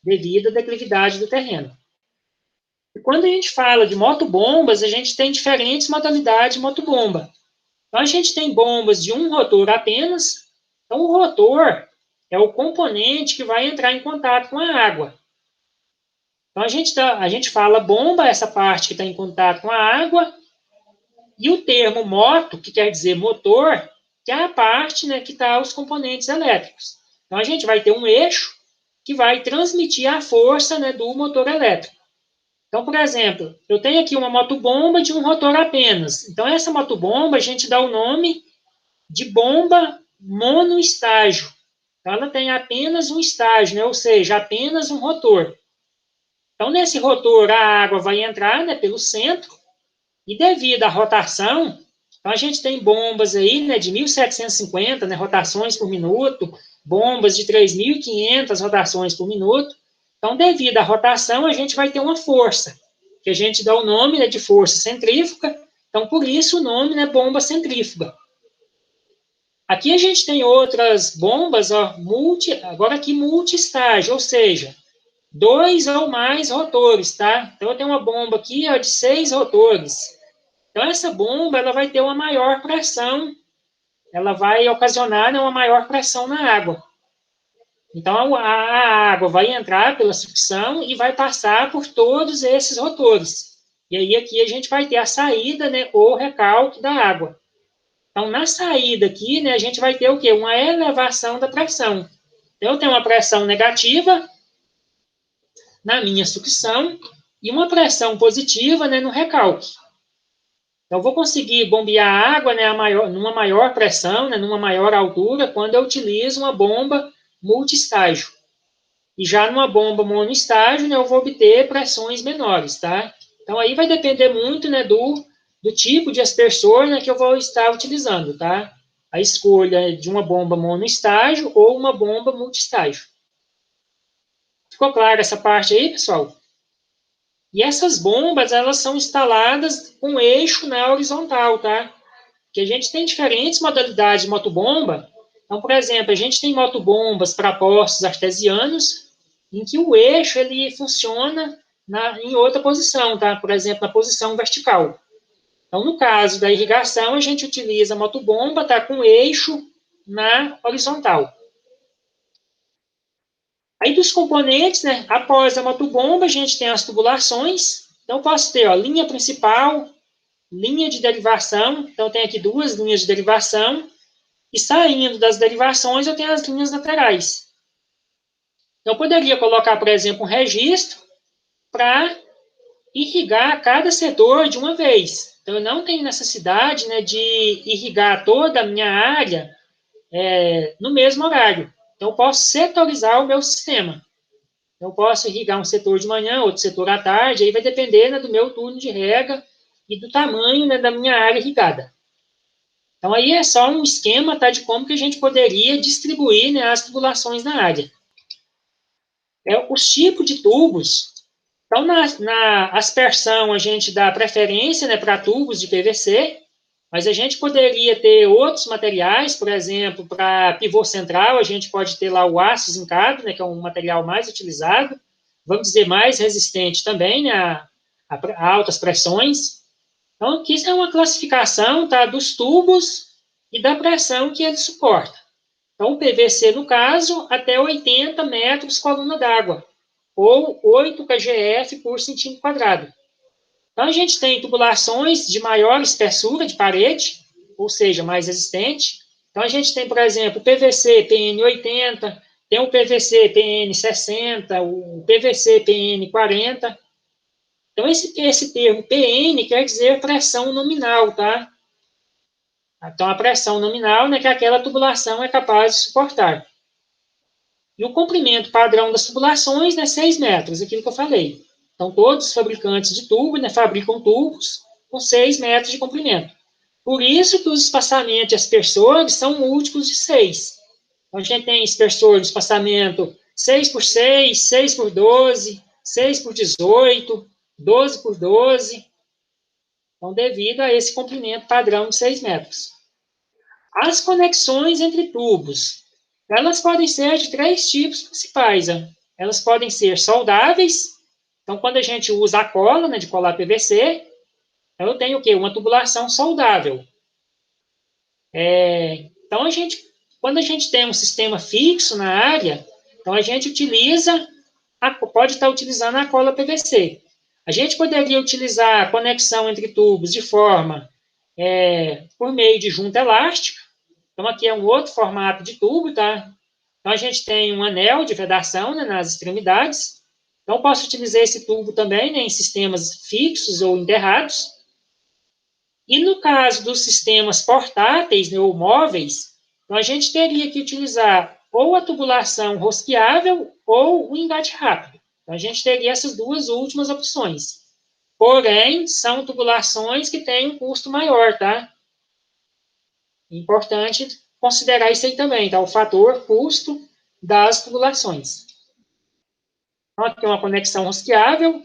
devido à declividade do terreno. E quando a gente fala de motobombas, a gente tem diferentes modalidades de motobomba. Então, a gente tem bombas de um rotor apenas. Então, o rotor é o componente que vai entrar em contato com a água. Então, a gente fala bomba, essa parte que está em contato com a água, e o termo moto, que quer dizer motor, que é a parte, né, que está os componentes elétricos. Então, a gente vai ter um eixo que vai transmitir a força, né, do motor elétrico. Então, por exemplo, eu tenho aqui uma motobomba de um rotor apenas. Então, essa motobomba, a gente dá o nome de bomba monoestágio. Então, ela tem apenas um estágio, né? Ou seja, apenas um rotor. Então, nesse rotor, a água vai entrar, né, pelo centro, e devido à rotação, então a gente tem bombas aí, né, de 1.750, né, rotações por minuto, bombas de 3.500 rotações por minuto. Então, devido à rotação, a gente vai ter uma força, que a gente dá o nome, né, de força centrífuga. Então, por isso o nome, né, bomba centrífuga. Aqui a gente tem outras bombas, ó, agora aqui multi-estágio, ou seja, 2 ou mais rotores, tá? Então, eu tenho uma bomba aqui, ó, de 6 rotores. Então, essa bomba, ela vai ter uma maior pressão, ela vai ocasionar, né, uma maior pressão na água. Então, a água vai entrar pela sucção e vai passar por todos esses rotores. E aí, aqui a gente vai ter a saída, né, ou recalque da água. Então, na saída aqui, né, a gente vai ter o quê? Uma elevação da pressão. Então, eu tenho uma pressão negativa na minha sucção e uma pressão positiva, né, no recalque. Então, eu vou conseguir bombear a água, né, numa maior pressão, né, numa maior altura, quando eu utilizo uma bomba multiestágio. E já numa bomba monoestágio, né, eu vou obter pressões menores, tá? Então, aí vai depender muito, né, do tipo de aspersor, né, que eu vou estar utilizando, tá? A escolha de uma bomba monoestágio ou uma bomba multiestágio. Ficou claro essa parte aí, pessoal? E essas bombas, elas são instaladas com eixo na horizontal, tá? Que a gente tem diferentes modalidades de motobomba. Então, por exemplo, a gente tem motobombas para postos artesianos, em que o eixo ele funciona em outra posição, tá? Por exemplo, na posição vertical. Então, no caso da irrigação, a gente utiliza a motobomba, tá, com eixo na horizontal. Aí, dos componentes, né, após a motobomba, a gente tem as tubulações. Então, eu posso ter, ó, linha principal, linha de derivação. Então, tem aqui duas linhas de derivação. E saindo das derivações, eu tenho as linhas laterais. Eu poderia colocar, por exemplo, um registro para irrigar cada setor de uma vez. Então, eu não tenho necessidade, né, de irrigar toda a minha área no mesmo horário. Então, eu posso setorizar o meu sistema. Então, eu posso irrigar um setor de manhã, outro setor à tarde, aí vai depender, né, do meu turno de rega e do tamanho, né, da minha área irrigada. Então, aí é só um esquema, tá, de como que a gente poderia distribuir, né, as tubulações na área. Os tipos de tubos. Então, na aspersão, a gente dá preferência, né, para tubos de PVC, mas a gente poderia ter outros materiais, por exemplo, para pivô central, a gente pode ter lá o aço zincado, né, que é um material mais utilizado, vamos dizer, mais resistente também, né, a altas pressões. Então, aqui é uma classificação, tá, dos tubos e da pressão que ele suporta. Então, o PVC, no caso, até 80 metros coluna d'água, ou 8 kgf por centímetro quadrado. Então, a gente tem tubulações de maior espessura de parede, ou seja, mais resistente. Então, a gente tem, por exemplo, o PVC PN80, tem o PVC PN60, o PVC PN40. Então, esse termo PN quer dizer pressão nominal, tá? Então, a pressão nominal, né, que aquela tubulação é capaz de suportar. E o comprimento padrão das tubulações é, né, 6 metros, aquilo que eu falei. Então, todos os fabricantes de tubo, né, fabricam tubos com 6 metros de comprimento. Por isso que os espaçamentos de aspersores são múltiplos de 6. Então, a gente tem aspersor de espaçamento 6 por 6, 6 por 12, 6 por 18, 12 por 12. Então, devido a esse comprimento padrão de 6 metros. As conexões entre tubos, elas podem ser de 3 tipos principais. Né? Elas podem ser soldáveis. Então, quando a gente usa a cola, né, de colar PVC, eu tenho o quê? Uma tubulação soldável. Então, quando a gente tem um sistema fixo na área, então a gente pode estar utilizando a cola PVC. A gente poderia utilizar a conexão entre tubos de forma por meio de junta elástica. Então, aqui é um outro formato de tubo, tá? Então, a gente tem um anel de vedação, né, nas extremidades. Então, posso utilizar esse tubo também, né, em sistemas fixos ou enterrados. E no caso dos sistemas portáteis, né, ou móveis, então a gente teria que utilizar ou a tubulação rosqueável ou o engate rápido. Então, a gente teria essas duas últimas opções. Porém, são tubulações que têm um custo maior, tá? Importante considerar isso aí também, tá? O fator custo das tubulações. Então, aqui uma conexão rosqueável.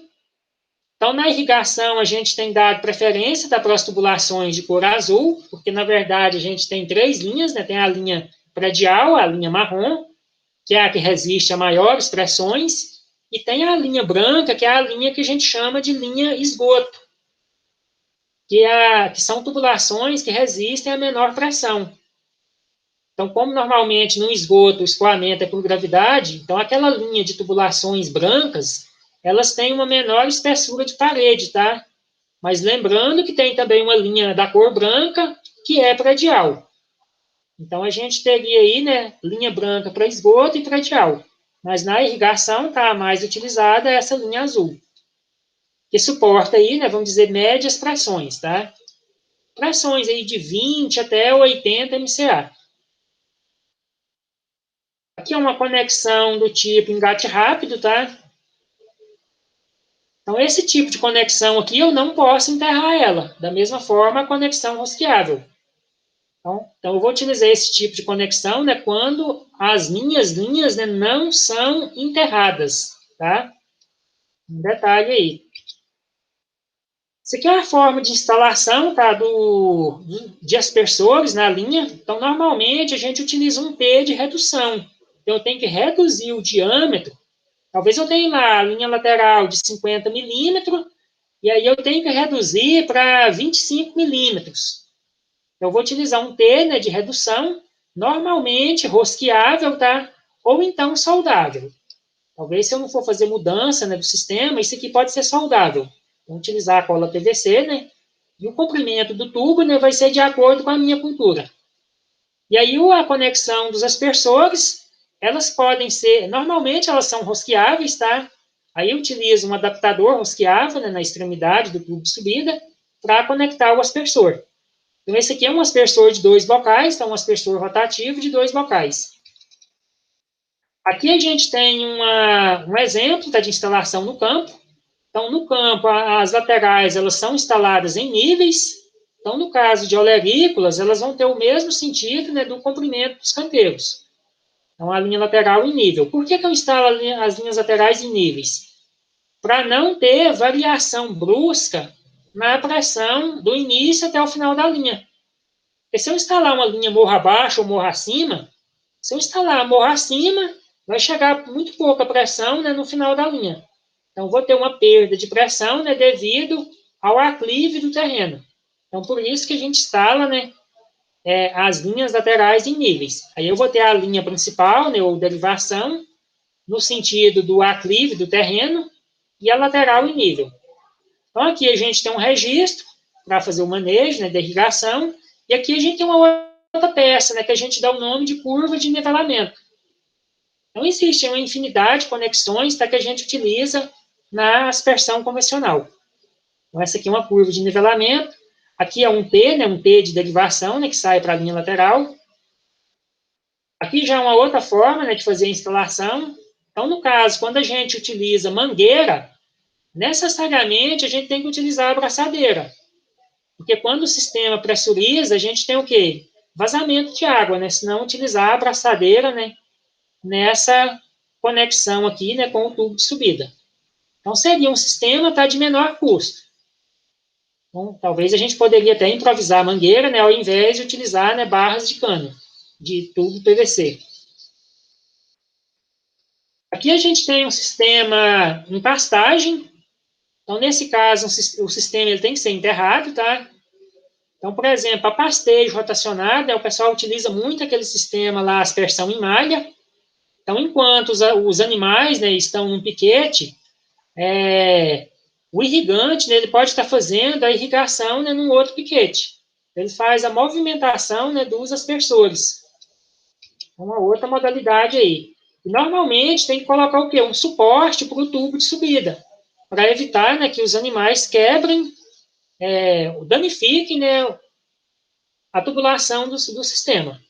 Então, na irrigação, a gente tem dado preferência para as tubulações de cor azul, porque, na verdade, a gente tem 3 linhas, né? Tem a linha predial, a linha marrom, que é a que resiste a maiores pressões, e tem a linha branca, que é a linha que a gente chama de linha esgoto, que são tubulações que resistem a menor pressão. Então, como normalmente no esgoto o escoamento é por gravidade, então aquela linha de tubulações brancas, elas têm uma menor espessura de parede, tá? Mas lembrando que tem também uma linha da cor branca, que é predial. Então, a gente teria aí, né, linha branca para esgoto e predial. Mas na irrigação está mais utilizada essa linha azul, que suporta aí, né, vamos dizer, médias pressões, tá? Pressões aí de 20 até 80 MCA. Aqui é uma conexão do tipo engate rápido, tá? Então, esse tipo de conexão aqui, eu não posso enterrar ela. Da mesma forma, a conexão rosqueável. Então, eu vou utilizar esse tipo de conexão, né, quando as minhas linhas, né, não são enterradas, tá? Um detalhe aí. Isso aqui é a forma de instalação, tá, de aspersores na linha. Então, normalmente, a gente utiliza um P de redução. Então, eu tenho que reduzir o diâmetro. Talvez eu tenha lá a linha lateral de 50 milímetros, e aí eu tenho que reduzir para 25 milímetros. Eu vou utilizar um T, né, de redução, normalmente rosqueável, tá? Ou então soldável. Talvez se eu não for fazer mudança, né, do sistema, isso aqui pode ser soldável. Vou utilizar a cola PVC, né? E o comprimento do tubo, né, vai ser de acordo com a minha cultura. E aí a conexão dos aspersores, elas podem ser, normalmente elas são rosqueáveis, tá? Aí eu utilizo um adaptador rosqueável, né, na extremidade do tubo de subida para conectar o aspersor. Então, esse aqui é um aspersor de 2 bocais, então um aspersor rotativo de 2 bocais. Aqui a gente tem um exemplo, tá, de instalação no campo. Então, no campo, as laterais elas são instaladas em níveis. Então, no caso de olerícolas, elas vão ter o mesmo sentido, né, do comprimento dos canteiros. Então, a linha lateral em nível. Por que eu instalo as linhas laterais em níveis? Para não ter variação brusca na pressão do início até o final da linha. Porque se eu instalar uma linha morro abaixo ou morro acima, se eu instalar morro acima, vai chegar muito pouca pressão, né, no final da linha. Então, vou ter uma perda de pressão, né, devido ao aclive do terreno. Então, por isso que a gente instala, né, as linhas laterais em níveis. Aí eu vou ter a linha principal, né, ou derivação, no sentido do aclive do terreno, e a lateral em nível. Então, aqui a gente tem um registro para fazer o manejo, né, da irrigação, e aqui a gente tem uma outra peça, né, que a gente dá o nome de curva de nivelamento. Então, existe uma infinidade de conexões, tá, que a gente utiliza na aspersão convencional. Então, essa aqui é uma curva de nivelamento. Aqui é um T, né, um T de derivação, né, que sai para a linha lateral. Aqui já é uma outra forma, né, de fazer a instalação. Então, no caso, quando a gente utiliza mangueira, necessariamente a gente tem que utilizar a abraçadeira. Porque quando o sistema pressuriza, a gente tem o quê? Vazamento de água, né? Se não utilizar a abraçadeira, né, nessa conexão aqui, né, com o tubo de subida. Então, seria um sistema, tá, de menor custo. Então, talvez a gente poderia até improvisar a mangueira, né, ao invés de utilizar, né, barras de cano, de tubo PVC. Aqui a gente tem um sistema em pastagem. Então, nesse caso, o sistema ele tem que ser enterrado, tá? Então, por exemplo, a pastejo rotacionado, né, o pessoal utiliza muito aquele sistema lá, aspersão em malha. Então, enquanto os animais, né, estão no piquete, o irrigante, né, ele pode estar fazendo a irrigação, né, num outro piquete. Ele faz a movimentação, né, dos aspersores. Uma outra modalidade aí. E normalmente tem que colocar o quê? Um suporte para o tubo de subida, para evitar, né, que os animais quebrem, danifiquem, né, a tubulação do sistema.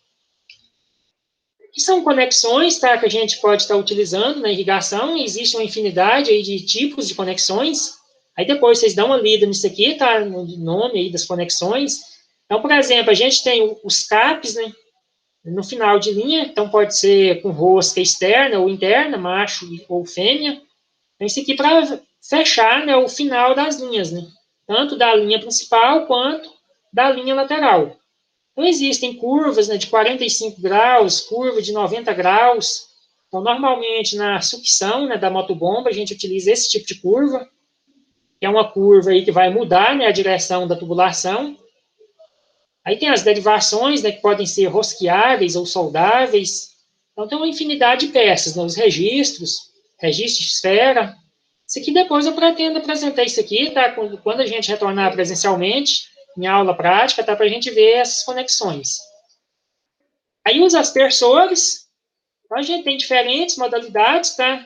E são conexões, tá, que a gente pode estar utilizando na irrigação. Existe uma infinidade aí de tipos de conexões. Aí depois vocês dão uma lida nisso aqui, tá, no nome aí das conexões. Então, por exemplo, a gente tem os CAPs, né, no final de linha. Então, pode ser com rosca externa ou interna, macho ou fêmea. Então, isso aqui para fechar, né, o final das linhas, né, tanto da linha principal quanto da linha lateral. Então, existem curvas, né, de 45 graus, curva de 90 graus. Então, normalmente, na sucção, né, da motobomba, a gente utiliza esse tipo de curva, que é uma curva aí que vai mudar, né, a direção da tubulação. Aí tem as derivações, né, que podem ser rosqueáveis ou soldáveis. Então, tem uma infinidade de peças, né, os registros, registro de esfera. Isso aqui depois eu pretendo apresentar isso aqui, tá? Quando a gente retornar presencialmente, em aula prática, tá? Para a gente ver essas conexões. Aí os aspersores, então a gente tem diferentes modalidades, tá?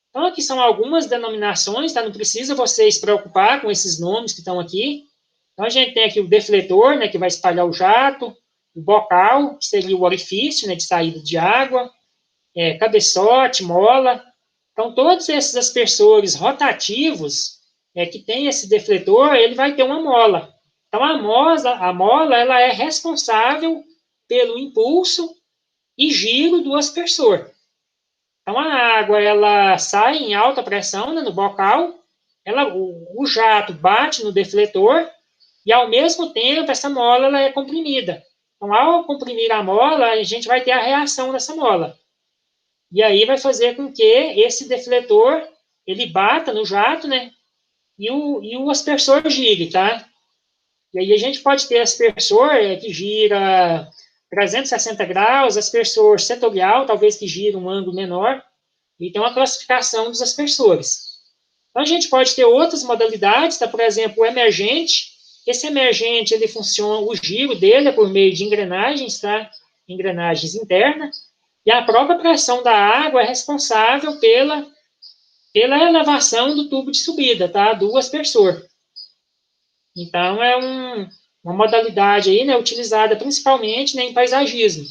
Então aqui são algumas denominações, tá? Não precisa vocês se preocupar com esses nomes que estão aqui. Então a gente tem aqui o defletor, né, que vai espalhar o jato, o bocal, que seria o orifício, né, de saída de água, cabeçote, mola. Então todos esses aspersores rotativos, que tem esse defletor, ele vai ter uma mola. Então a mola ela é responsável pelo impulso e giro do aspersor. Então, a água ela sai em alta pressão, né, no bocal, o jato bate no defletor e, ao mesmo tempo, essa mola ela é comprimida. Então, ao comprimir a mola, a gente vai ter a reação dessa mola. E aí vai fazer com que esse defletor ele bata no jato, né, e o aspersor gire, tá? E aí a gente pode ter aspersor que gira 360 graus, aspersor setorial, talvez que gira um ângulo menor, e tem uma classificação dos aspersores. Então, a gente pode ter outras modalidades, tá? Por exemplo, o emergente. Esse emergente, ele funciona, o giro dele é por meio de engrenagens, tá? Engrenagens internas, e a própria pressão da água é responsável pela elevação do tubo de subida, tá? Do aspersor. Então, é uma modalidade aí, né, utilizada principalmente, né, em paisagismo,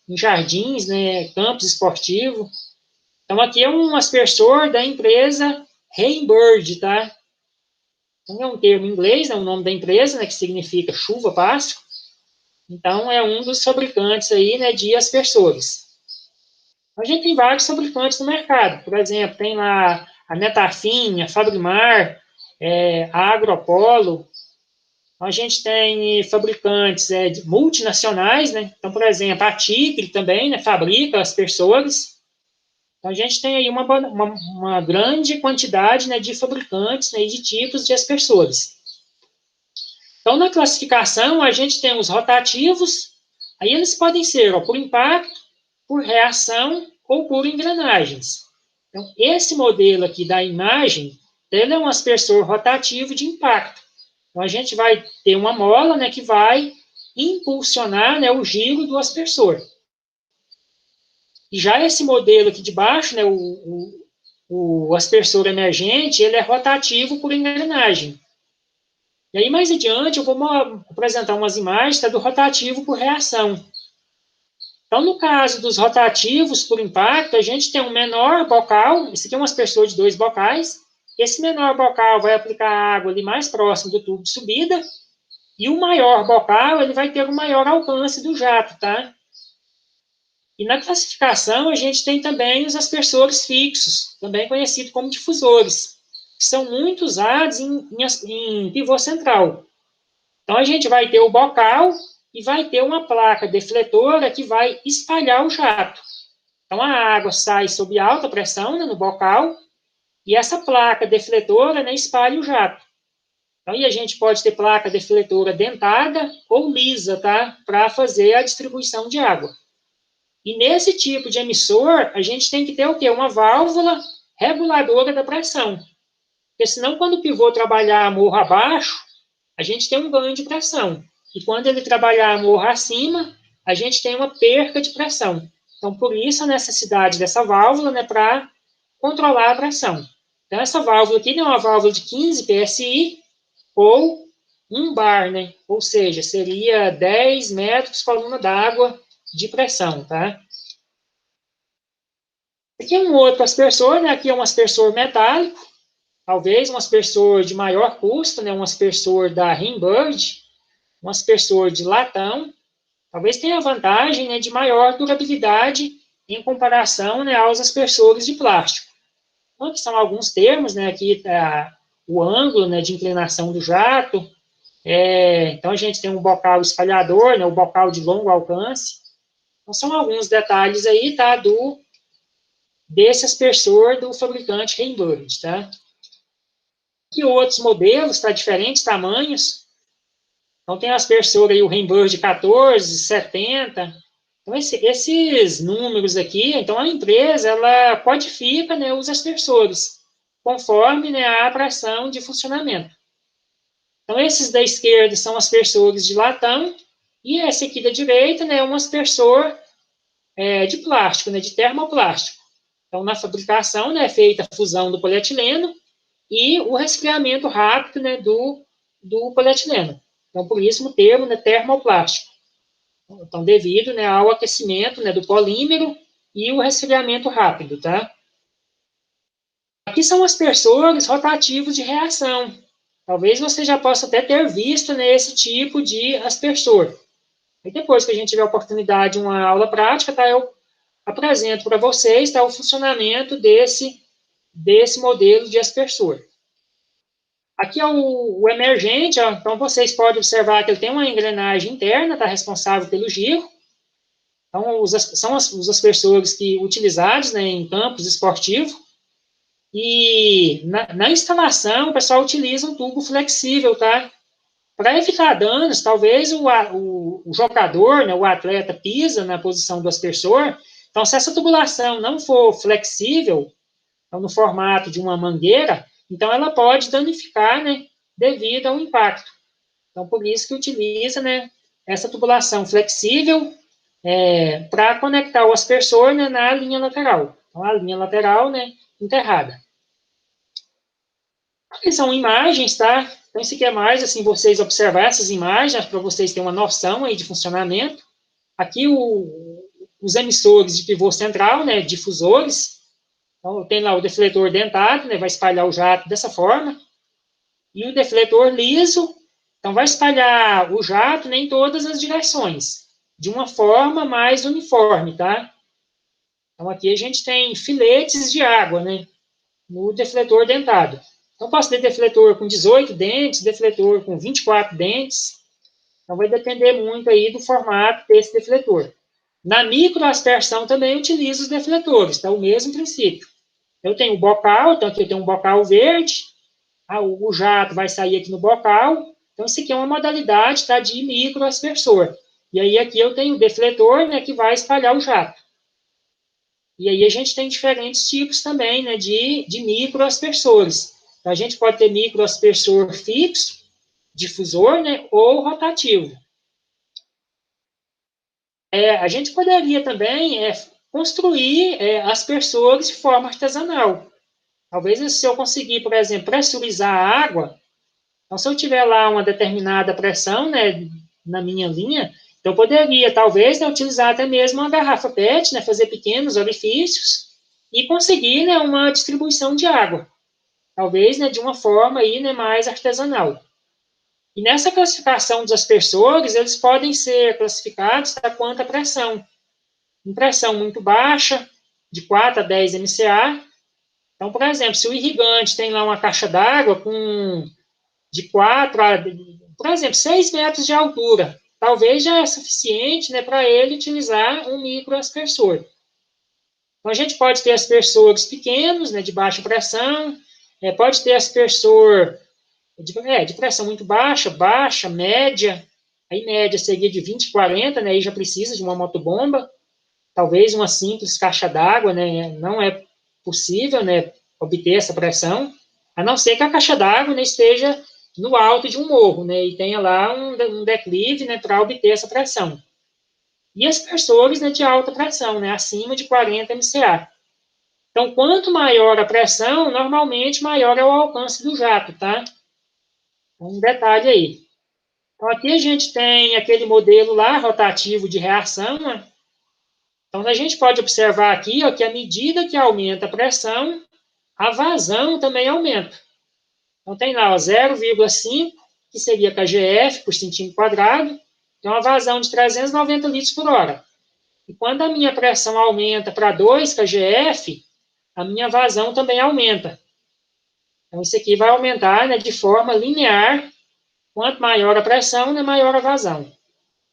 em jardins, né, campos esportivos. Então, aqui é um aspersor da empresa Rainbird, tá? Então, é um termo em inglês, é o nome da empresa, né, que significa chuva, pasto. Então, é um dos fabricantes aí, né, de aspersores. A gente tem vários fabricantes no mercado. Por exemplo, tem lá a Netafim, a Fabrimar, a Agropolo. A gente tem fabricantes multinacionais, né? Então, por exemplo, a Tigre também, né, fabrica aspersores. Então, a gente tem aí uma grande quantidade, né, de fabricantes, né, e de tipos de aspersores. Então, na classificação, a gente tem os rotativos, aí eles podem ser, ó, por impacto, por reação ou por engrenagens. Então, esse modelo aqui da imagem, ele é um aspersor rotativo de impacto. Então, a gente vai ter uma mola, né, que vai impulsionar, né, o giro do aspersor. E já esse modelo aqui de baixo, né, o aspersor emergente, ele é rotativo por engrenagem. E aí, mais adiante, eu vou apresentar umas imagens, tá, do rotativo por reação. Então, no caso dos rotativos por impacto, a gente tem um menor bocal, esse aqui é um aspersor de 2 bocais, esse menor bocal vai aplicar água ali mais próximo do tubo de subida, e o maior bocal, ele vai ter o maior alcance do jato, tá? E na classificação, a gente tem também os aspersores fixos, também conhecidos como difusores, que são muito usados em pivô central. Então, a gente vai ter o bocal e vai ter uma placa defletora que vai espalhar o jato. Então, a água sai sob alta pressão, né, no bocal, e essa placa defletora, né, espalha o jato. Então, e a gente pode ter placa defletora dentada ou lisa, tá? Para fazer a distribuição de água. E nesse tipo de emissor, a gente tem que ter o quê? Uma válvula reguladora da pressão. Porque senão, quando o pivô trabalhar morro abaixo, a gente tem um ganho de pressão. E quando ele trabalhar morro acima, a gente tem uma perca de pressão. Então, por isso a necessidade dessa válvula, né, para controlar a pressão. Então, essa válvula aqui é uma válvula de 15 PSI ou 1 bar, né? Ou seja, seria 10 metros coluna d'água de pressão, tá? Aqui é um outro aspersor, né? Aqui é um aspersor metálico, talvez um aspersor de maior custo, né? Um aspersor da Hinbird, um aspersor de latão, talvez tenha a vantagem, né, de maior durabilidade em comparação, né, aos aspersores de plástico. Então, aqui são alguns termos, né? Aqui está o ângulo, né, de inclinação do jato. Então, a gente tem um bocal espalhador, né, o bocal de longo alcance. Então, são alguns detalhes aí, tá, desse aspersor do fabricante Hinbird, tá? E outros modelos, tá, diferentes tamanhos. Então, tem aspersor aí, o Hinbird 14, 70. Então, esses números aqui, então, a empresa, ela codifica, né, os aspersores, conforme, né, a pressão de funcionamento. Então, esses da esquerda são aspersores de latão, e esse aqui da direita, né, é um aspersor de plástico, né, de termoplástico. Então, na fabricação, né, é feita a fusão do polietileno e o resfriamento rápido, né, do polietileno. Então, por isso o termo, né, termoplástico. Então, devido, né, ao aquecimento, né, do polímero e o resfriamento rápido, tá? Aqui são aspersores rotativos de reação. Talvez você já possa até ter visto, né, esse tipo de aspersor. E depois que a gente tiver a oportunidade de uma aula prática, tá, eu apresento para vocês, tá, o funcionamento desse modelo de aspersor. Aqui é o emergente, ó, então vocês podem observar que ele tem uma engrenagem interna, tá, responsável pelo giro. Então, são os aspersores utilizados, né, em campos esportivos. E na instalação, o pessoal utiliza um tubo flexível, tá? Para evitar danos, talvez o jogador, né, o atleta, pisa na posição do aspersor. Então, se essa tubulação não for flexível, então, no formato de uma mangueira, então ela pode danificar, né, devido ao impacto. Então, por isso que utiliza, né, essa tubulação flexível para conectar o aspersor, né, na linha lateral. Então, a linha lateral, né, enterrada. Aqui são imagens, tá? Então, isso aqui é mais, assim, vocês observar essas imagens, para vocês terem uma noção aí de funcionamento. Aqui, os emissores de pivô central, né, difusores. Então, tem lá o defletor dentado, né, vai espalhar o jato dessa forma. E o defletor liso, então, vai espalhar o jato, né, em todas as direções, de uma forma mais uniforme, tá? Então, aqui a gente tem filetes de água, né, no defletor dentado. Então, posso ter defletor com 18 dentes, defletor com 24 dentes. Então, vai depender muito aí do formato desse defletor. Na microaspersão também utilizo os defletores, tá? O mesmo princípio. Eu tenho o bocal, então aqui eu tenho um bocal verde, o jato vai sair aqui no bocal, então isso aqui é uma modalidade, tá, de microaspersor. E aí aqui eu tenho o defletor, né, que vai espalhar o jato. E aí a gente tem diferentes tipos também, né, de microaspersores. Então, a gente pode ter microaspersor fixo, difusor, né, ou rotativo. A gente poderia também construir aspersores de forma artesanal. Talvez se eu conseguir, por exemplo, pressurizar a água, então se eu tiver lá uma determinada pressão, né, na minha linha, eu poderia, talvez, né, utilizar até mesmo uma garrafa PET, né, fazer pequenos orifícios e conseguir, né, uma distribuição de água. Talvez, né, de uma forma aí, né, mais artesanal. E nessa classificação dos aspersores, eles podem ser classificados quanto à pressão. Em pressão muito baixa, de 4 a 10 MCA. Então, por exemplo, se o irrigante tem lá uma caixa d'água com de 4 a, por exemplo, 6 metros de altura, talvez já é suficiente, né, para ele utilizar um microaspersor. Então, a gente pode ter aspersores pequenos, né, de baixa pressão, pode ter aspersor de pressão muito baixa, baixa, média, aí média seria de 20 a 40, né, aí já precisa de uma motobomba, talvez uma simples caixa d'água, né, não é possível, né, obter essa pressão, a não ser que a caixa d'água, né, esteja no alto de um morro, né, e tenha lá um declive, né, para obter essa pressão. E aspersores, né, de alta pressão, né, acima de 40 MCA. Então, quanto maior a pressão, normalmente maior é o alcance do jato, tá? Um detalhe aí. Então, aqui a gente tem aquele modelo lá, rotativo de reação, né? Então, a gente pode observar aqui, ó, que à medida que aumenta a pressão, a vazão também aumenta. Então, tem lá 0,5, que seria kgf por centímetro quadrado, tem uma vazão de 390 litros por hora. E quando a minha pressão aumenta para 2 kgf, a minha vazão também aumenta. Então, isso aqui vai aumentar, né, de forma linear. Quanto maior a pressão, né, maior a vazão.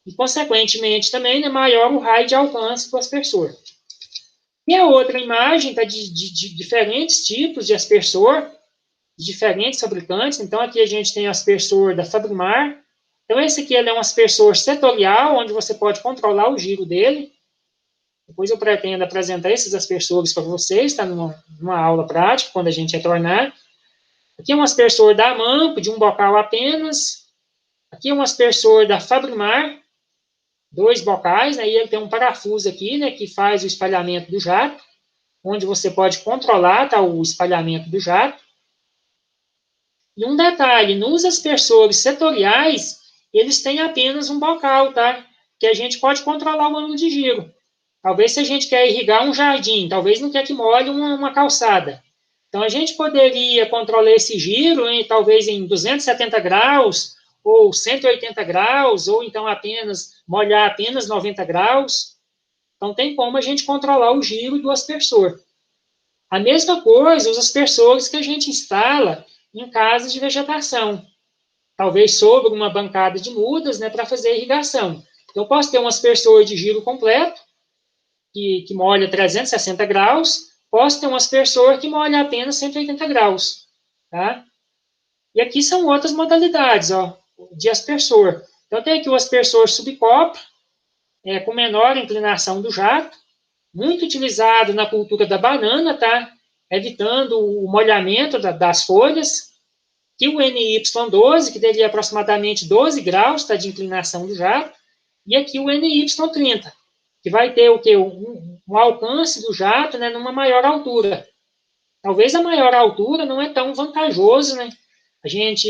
E, consequentemente, também, né, maior o raio de alcance do aspersor. E a outra imagem está de diferentes tipos de aspersor, de diferentes fabricantes. Então, aqui a gente tem o aspersor da Fabrimar. Então, esse aqui ele é um aspersor setorial, onde você pode controlar o giro dele. Depois eu pretendo apresentar esses aspersores para vocês, tá? Numa aula prática, quando a gente retornar. Aqui é um aspersor da Amampo, de um bocal apenas. Aqui é um aspersor da Fabrimar, 2 bocais, né? E ele tem um parafuso aqui, né, que faz o espalhamento do jato, onde você pode controlar, tá, o espalhamento do jato. E um detalhe, nos aspersores setoriais, eles têm apenas um bocal, tá? Que a gente pode controlar o ângulo de giro. Talvez se a gente quer irrigar um jardim, talvez não quer que molhe uma calçada. Então, a gente poderia controlar esse giro, talvez em 270 graus, ou 180 graus, ou então molhar apenas 90 graus. Então, tem como a gente controlar o giro do aspersor. A mesma coisa, os aspersores que a gente instala em casas de vegetação. Talvez sobre uma bancada de mudas, né, para fazer irrigação. Eu posso ter um aspersor de giro completo, que molha 360 graus, posso ter um aspersor que molha apenas 180 graus. Tá? E aqui são outras modalidades, ó, de aspersor. Então, tem aqui o aspersor subcopa, com menor inclinação do jato, muito utilizado na cultura da banana, tá? Evitando o molhamento das folhas. Aqui o NY12, que teria aproximadamente 12 graus, tá, de inclinação do jato. E aqui o NY30, que vai ter o quê? Um alcance do jato, né, numa maior altura. Talvez a maior altura não é tão vantajoso, né? A gente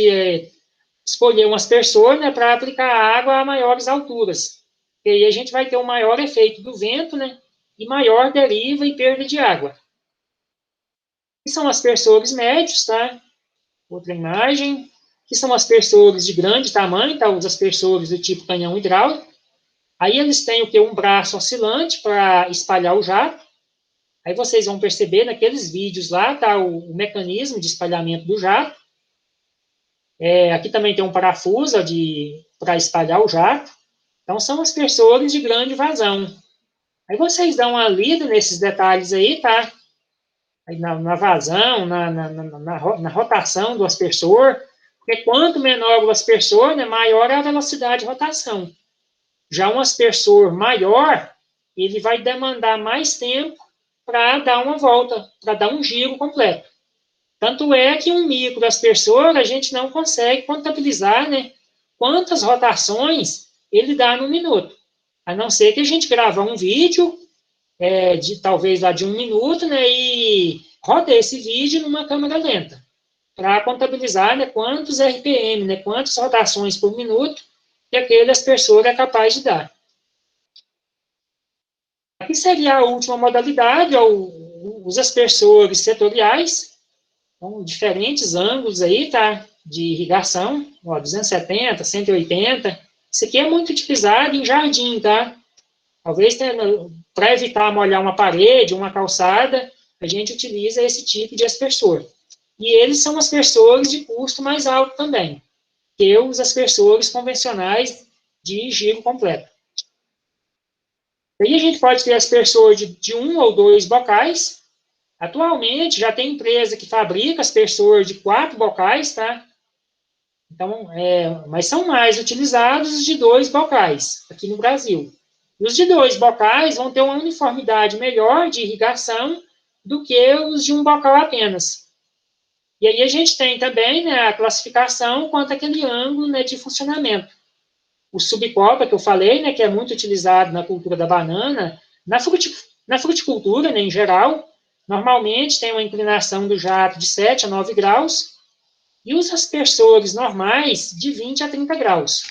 escolher um aspersor, né, para aplicar água a maiores alturas. E aí a gente vai ter um maior efeito do vento, né, e maior deriva e perda de água. E são aspersores médios, tá? Outra imagem. Que são aspersores de grande tamanho, tá? Os aspersores do tipo canhão hidráulico. Aí eles têm o que? Um braço oscilante para espalhar o jato. Aí vocês vão perceber naqueles vídeos lá, tá? O mecanismo de espalhamento do jato. Aqui também tem um parafuso para espalhar o jato. Então, são aspersores de grande vazão. Aí vocês dão uma lida nesses detalhes aí, tá? Aí na vazão, na rotação do aspersor, porque quanto menor o aspersor, né, maior é a velocidade de rotação. Já um aspersor maior, ele vai demandar mais tempo para dar uma volta, para dar um giro completo. Tanto é que um microaspersor a gente não consegue contabilizar, né, quantas rotações ele dá no minuto. A não ser que a gente grave um vídeo, de talvez lá de 1 minuto, né, e roda esse vídeo numa câmera lenta, para contabilizar, né, quantos RPM, né, quantas rotações por minuto que aquele aspersor é capaz de dar. Aqui seria a última modalidade, os aspersores setoriais, com diferentes ângulos aí, tá? De irrigação, ó, 270, 180. Isso aqui é muito utilizado em jardim, tá? Talvez para evitar molhar uma parede, uma calçada, a gente utiliza esse tipo de aspersor. E eles são aspersores de custo mais alto também, que os aspersores convencionais de giro completo. Aí a gente pode ter aspersor de 1 ou 2 bocais. Atualmente já tem empresa que fabrica aspersor de 4 bocais, tá? Então, mas são mais utilizados os de 2 bocais aqui no Brasil. E os de 2 bocais vão ter uma uniformidade melhor de irrigação do que os de 1 bocal apenas. E aí a gente tem também, né, a classificação quanto àquele ângulo, né, de funcionamento. O subcopa, que eu falei, né, que é muito utilizado na cultura da banana, na fruticultura, né, em geral, normalmente tem uma inclinação do jato de 7 a 9 graus, e os aspersores normais de 20 a 30 graus.